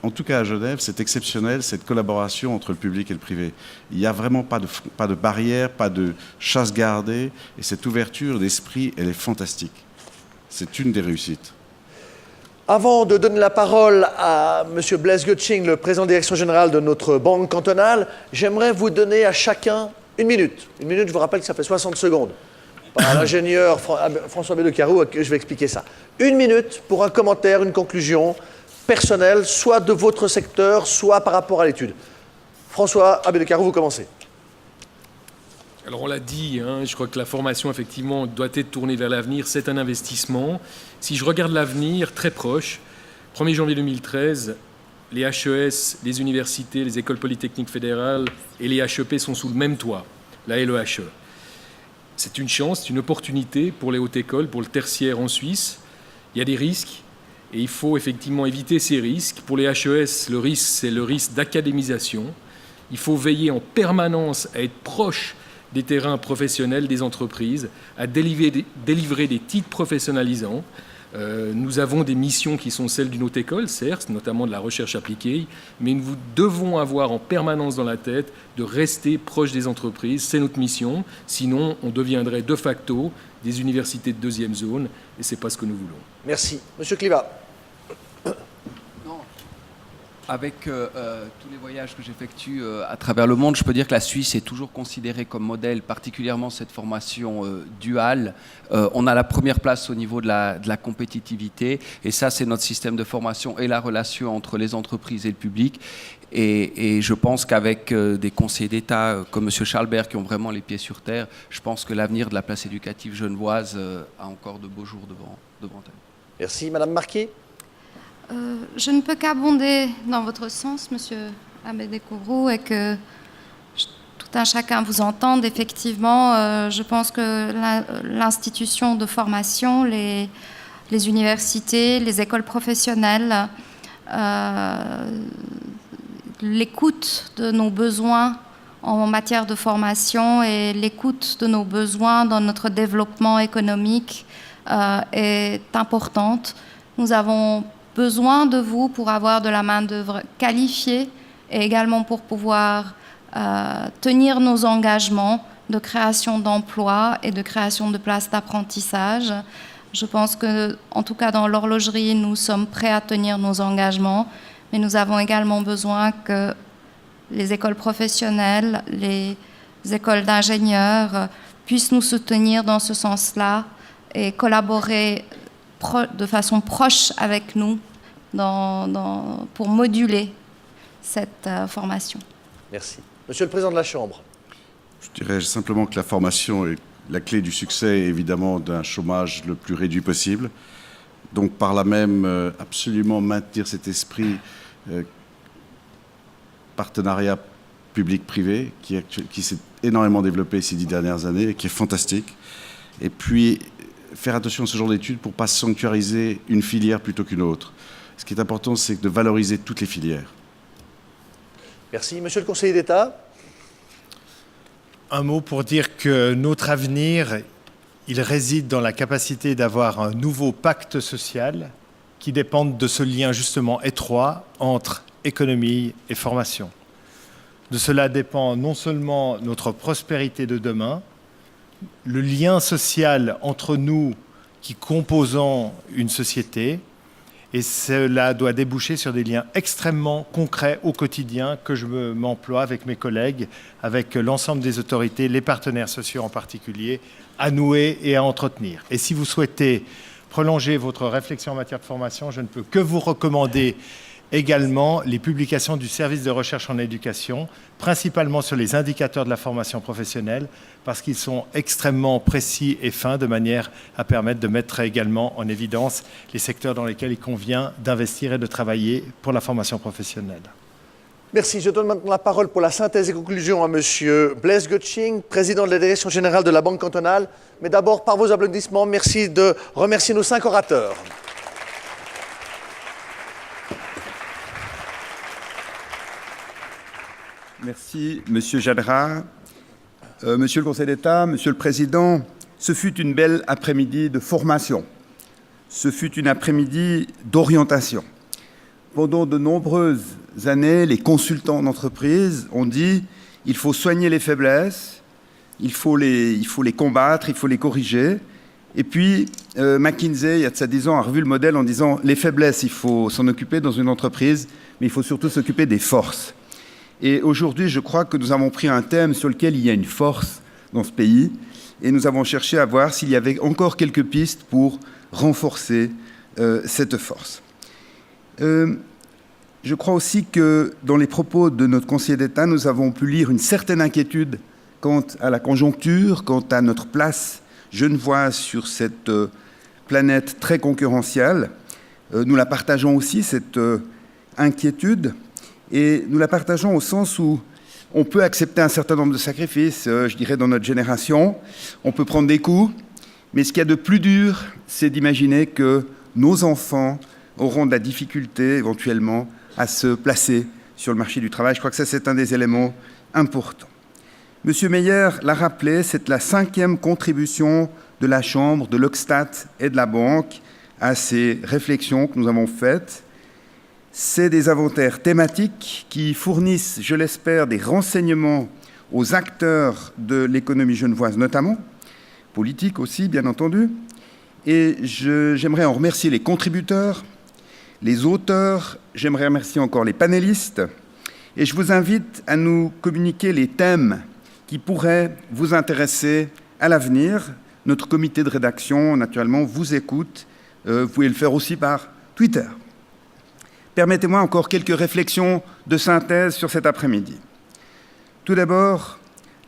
En tout cas à Genève, c'est exceptionnel, cette collaboration entre le public et le privé. Il n'y a vraiment pas de barrière, pas de chasse gardée, et cette ouverture d'esprit, elle est fantastique. C'est une des réussites. Avant de donner la parole à M. Blaise Götzing, le président de la direction générale de notre banque cantonale, j'aimerais vous donner à chacun une minute. Une minute, je vous rappelle que ça fait 60 secondes. Par l'ingénieur François Abédecarou, je vais expliquer ça. Une minute pour un commentaire, une conclusion personnelle, soit de votre secteur, soit par rapport à l'étude. François Abédecarou, vous commencez. Alors on l'a dit, hein, je crois que la formation effectivement doit être tournée vers l'avenir, c'est un investissement. Si je regarde l'avenir très proche, 1er janvier 2013, les HES, les universités, les écoles polytechniques fédérales et les HEP sont sous le même toit, la LEHE. C'est une chance, c'est une opportunité pour les hautes écoles, pour le tertiaire en Suisse. Il y a des risques et il faut effectivement éviter ces risques. Pour les HES, le risque, c'est le risque d'académisation. Il faut veiller en permanence à être proche des terrains professionnels, des entreprises, à délivrer des titres professionnalisants. Nous avons des missions qui sont celles d'une haute école, certes, notamment de la recherche appliquée, mais nous devons avoir en permanence dans la tête de rester proche des entreprises. C'est notre mission. Sinon, on deviendrait de facto des universités de deuxième zone, et ce n'est pas ce que nous voulons. Merci. Monsieur Kliva. Avec tous les voyages que j'effectue à travers le monde, je peux dire que la Suisse est toujours considérée comme modèle, particulièrement cette formation duale. On a la première place au niveau de la compétitivité, et ça, c'est notre système de formation et la relation entre les entreprises et le public. Et je pense qu'avec des conseillers d'État comme M. Schalberg qui ont vraiment les pieds sur terre, je pense que l'avenir de la place éducative genevoise a encore de beaux jours devant elle. Merci. Madame Marquet. Je ne peux qu'abonder dans votre sens, Monsieur Abédecarou, et que tout un chacun vous entende. Effectivement, je pense que l'institution de formation, les universités, les écoles professionnelles, l'écoute de nos besoins en matière de formation et l'écoute de nos besoins dans notre développement économique est importante. Nous avons besoin de vous pour avoir de la main-d'œuvre qualifiée et également pour pouvoir tenir nos engagements de création d'emplois et de création de places d'apprentissage. Je pense que, en tout cas dans l'horlogerie, nous sommes prêts à tenir nos engagements, mais nous avons également besoin que les écoles professionnelles, les écoles d'ingénieurs puissent nous soutenir dans ce sens-là et collaborer de façon proche avec nous pour moduler cette formation. Merci. Monsieur le Président de la Chambre. Je dirais simplement que la formation est la clé du succès, évidemment, d'un chômage le plus réduit possible. Donc, par là même, absolument maintenir cet esprit partenariat public-privé qui s'est énormément développé ces 10 dernières années et qui est fantastique. Et puis, faire attention à ce genre d'études pour ne pas sanctuariser une filière plutôt qu'une autre. Ce qui est important, c'est de valoriser toutes les filières. Merci. Monsieur le conseiller d'État. Un mot pour dire que notre avenir, il réside dans la capacité d'avoir un nouveau pacte social qui dépende de ce lien justement étroit entre économie et formation. De cela dépend non seulement notre prospérité de demain, le lien social entre nous qui composons une société, et cela doit déboucher sur des liens extrêmement concrets au quotidien que je m'emploie avec mes collègues, avec l'ensemble des autorités, les partenaires sociaux en particulier, à nouer et à entretenir. Et si vous souhaitez prolonger votre réflexion en matière de formation, je ne peux que vous recommander également les publications du service de recherche en éducation, principalement sur les indicateurs de la formation professionnelle, parce qu'ils sont extrêmement précis et fins, de manière à permettre de mettre également en évidence les secteurs dans lesquels il convient d'investir et de travailler pour la formation professionnelle. Merci. Je donne maintenant la parole pour la synthèse et conclusion à M. Blaise Götzing, président de la direction générale de la Banque cantonale. Mais d'abord, par vos applaudissements, merci de remercier nos 5 orateurs. Merci, Monsieur Jadra. Monsieur le Conseil d'État, Monsieur le Président, ce fut une belle après-midi de formation. Ce fut une après-midi d'orientation. Pendant de nombreuses années, les consultants d'entreprise ont dit « il faut soigner les faiblesses, il faut les combattre, il faut les corriger ». Et puis, McKinsey, il y a de ça 10 ans, a revu le modèle en disant les faiblesses, il faut s'en occuper dans une entreprise, mais il faut surtout s'occuper des forces. Et aujourd'hui, je crois que nous avons pris un thème sur lequel il y a une force dans ce pays, et nous avons cherché à voir s'il y avait encore quelques pistes pour renforcer cette force. Je crois aussi que dans les propos de notre conseiller d'État, nous avons pu lire une certaine inquiétude quant à la conjoncture, quant à notre place genevoise sur cette planète très concurrentielle. Nous la partageons aussi, cette inquiétude, et nous la partageons au sens où on peut accepter un certain nombre de sacrifices, je dirais dans notre génération, on peut prendre des coups, mais ce qu'il y a de plus dur, c'est d'imaginer que nos enfants auront de la difficulté éventuellement à se placer sur le marché du travail. Je crois que ça, c'est un des éléments importants. Monsieur Meyer l'a rappelé, c'est la 5e contribution de la Chambre, de l'Ogstat et de la Banque à ces réflexions que nous avons faites. C'est des inventaires thématiques qui fournissent, je l'espère, des renseignements aux acteurs de l'économie genevoise, notamment, politiques aussi, bien entendu. Et j'aimerais en remercier les contributeurs, les auteurs, j'aimerais remercier encore les panélistes. Et je vous invite à nous communiquer les thèmes qui pourraient vous intéresser à l'avenir. Notre comité de rédaction, naturellement, vous écoute. Vous pouvez le faire aussi par Twitter. Permettez-moi encore quelques réflexions de synthèse sur cet après-midi. Tout d'abord,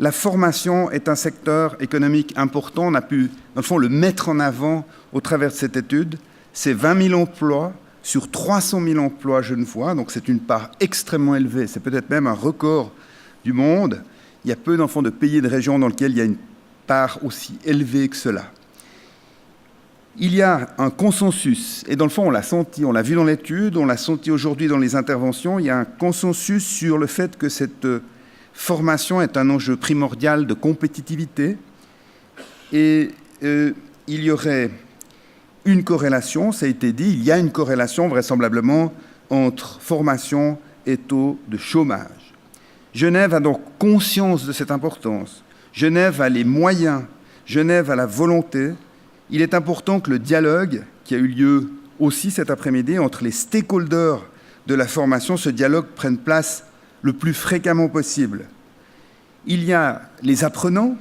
la formation est un secteur économique important. On a pu, dans le fond, le mettre en avant au travers de cette étude. C'est 20 000 emplois sur 300 000 emplois genevois, donc c'est une part extrêmement élevée. C'est peut-être même un record du monde. Il y a peu d'enfants de pays et de régions dans lesquels il y a une part aussi élevée que cela. Il y a un consensus, et dans le fond, on l'a senti, on l'a vu dans l'étude, on l'a senti aujourd'hui dans les interventions, il y a un consensus sur le fait que cette formation est un enjeu primordial de compétitivité, et il y aurait une corrélation, ça a été dit, il y a une corrélation vraisemblablement entre formation et taux de chômage. Genève a donc conscience de cette importance. Genève a les moyens, Genève a la volonté. Il est important que le dialogue, qui a eu lieu aussi cet après-midi entre les stakeholders de la formation, ce dialogue prenne place le plus fréquemment possible. Il y a les apprenants,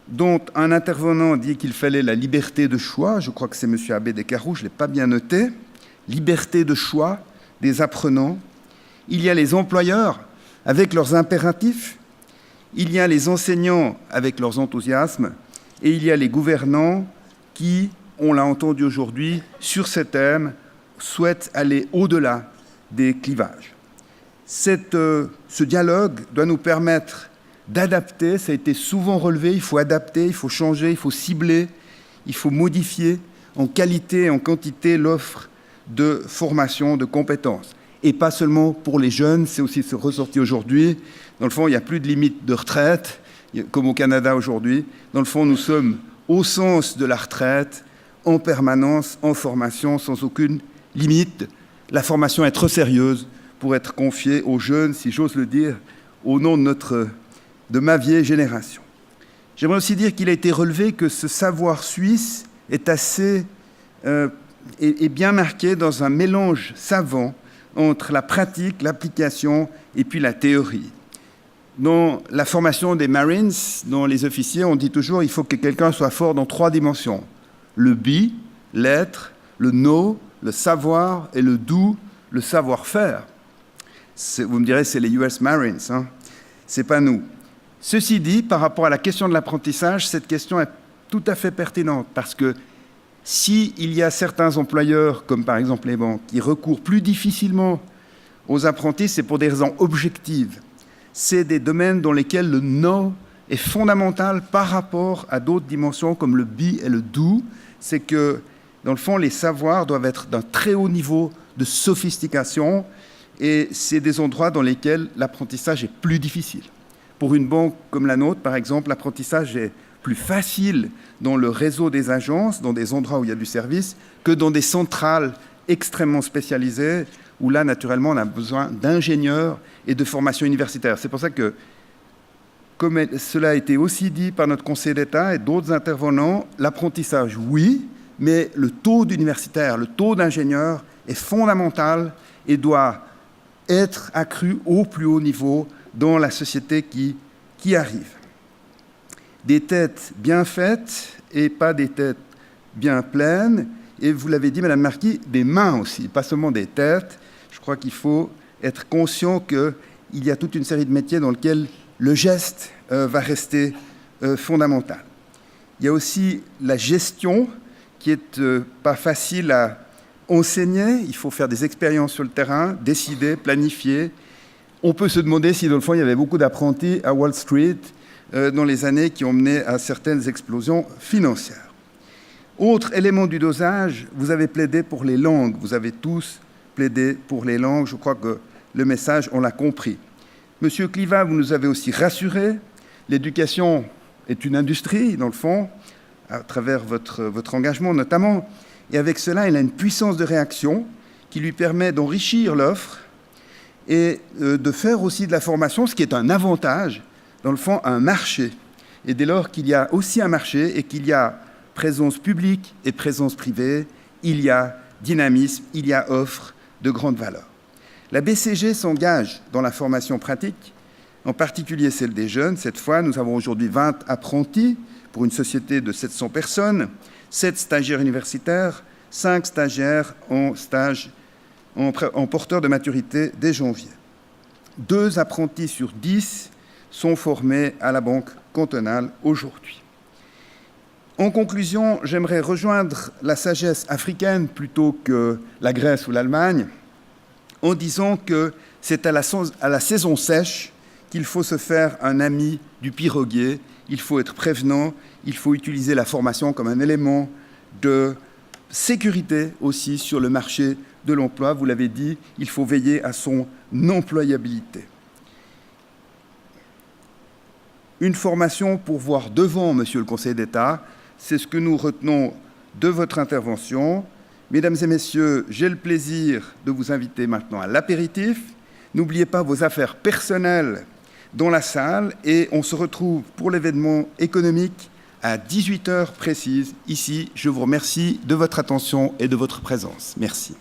dont un intervenant dit qu'il fallait la liberté de choix. Je crois que c'est M. Abbé Descarroux, je ne l'ai pas bien noté. Liberté de choix des apprenants. Il y a les employeurs avec leurs impératifs. Il y a les enseignants avec leurs enthousiasmes. Et il y a les gouvernants qui, on l'a entendu aujourd'hui, sur ces thèmes, souhaitent aller au-delà des clivages. Ce dialogue doit nous permettre d'adapter, ça a été souvent relevé, il faut adapter, il faut changer, il faut cibler, il faut modifier en qualité et en quantité l'offre de formation, de compétences. Et pas seulement pour les jeunes, c'est aussi ressorti aujourd'hui. Dans le fond, il n'y a plus de limite de retraite, comme au Canada aujourd'hui. Dans le fond, nous sommes au sens de la retraite, en permanence, en formation, sans aucune limite. La formation est trop sérieuse pour être confiée aux jeunes, si j'ose le dire, au nom de ma vieille génération. J'aimerais aussi dire qu'il a été relevé que ce savoir suisse est est bien marqué dans un mélange savant entre la pratique, l'application et puis la théorie. Dans la formation des Marines, dans les officiers, on dit toujours qu'il faut que quelqu'un soit fort dans 3 dimensions. Le be, l'être, le know, le savoir, et le do, le savoir-faire. Vous me direz, c'est les US Marines, hein, c'est pas nous. Ceci dit, par rapport à la question de l'apprentissage, cette question est tout à fait pertinente, parce que s'il y a certains employeurs, comme par exemple les banques, qui recourent plus difficilement aux apprentis, c'est pour des raisons objectives. C'est des domaines dans lesquels le know est fondamental par rapport à d'autres dimensions comme le be et le do. C'est que, dans le fond, les savoirs doivent être d'un très haut niveau de sophistication et c'est des endroits dans lesquels l'apprentissage est plus difficile. Pour une banque comme la nôtre, par exemple, l'apprentissage est plus facile dans le réseau des agences, dans des endroits où il y a du service, que dans des centrales extrêmement spécialisées, où là, naturellement, on a besoin d'ingénieurs et de formation universitaire. C'est pour ça que comme cela a été aussi dit par notre Conseil d'État et d'autres intervenants, l'apprentissage, oui, mais le taux d'universitaires, le taux d'ingénieurs est fondamental et doit être accru au plus haut niveau dans la société qui arrive. Des têtes bien faites et pas des têtes bien pleines. Et vous l'avez dit, Madame Marquis, des mains aussi, pas seulement des têtes. Je crois qu'il faut être conscient qu'il y a toute une série de métiers dans lesquels le geste va rester fondamental. Il y a aussi la gestion qui n'est pas facile à enseigner. Il faut faire des expériences sur le terrain, décider, planifier. On peut se demander si, dans le fond, il y avait beaucoup d'apprentis à Wall Street dans les années qui ont mené à certaines explosions financières. Autre élément du dosage, vous avez plaidé pour les langues. Vous avez tous plaidé pour les langues. Je crois que le message, on l'a compris. Monsieur Clivat, vous nous avez aussi rassuré. L'éducation est une industrie, dans le fond, à travers votre engagement notamment. Et avec cela, elle a une puissance de réaction qui lui permet d'enrichir l'offre et de faire aussi de la formation, ce qui est un avantage, dans le fond, un marché. Et dès lors qu'il y a aussi un marché et qu'il y a présence publique et présence privée, il y a dynamisme, il y a offre de grande valeur. La BCG s'engage dans la formation pratique, en particulier celle des jeunes. Cette fois, nous avons aujourd'hui 20 apprentis pour une société de 700 personnes, 7 stagiaires universitaires, 5 stagiaires en stage en porteur de maturité dès janvier. 2 apprentis sur 10 sont formés à la Banque cantonale aujourd'hui. En conclusion, j'aimerais rejoindre la sagesse africaine plutôt que la Grèce ou l'Allemagne en disant que c'est à la saison sèche qu'il faut se faire un ami du piroguier, il faut être prévenant, il faut utiliser la formation comme un élément de sécurité aussi sur le marché de l'emploi. Vous l'avez dit, il faut veiller à son employabilité. Une formation pour voir devant, Monsieur le Conseil d'État, c'est ce que nous retenons de votre intervention. Mesdames et messieurs, j'ai le plaisir de vous inviter maintenant à l'apéritif. N'oubliez pas vos affaires personnelles dans la salle et on se retrouve pour l'événement économique à 18h précise ici. Je vous remercie de votre attention et de votre présence. Merci.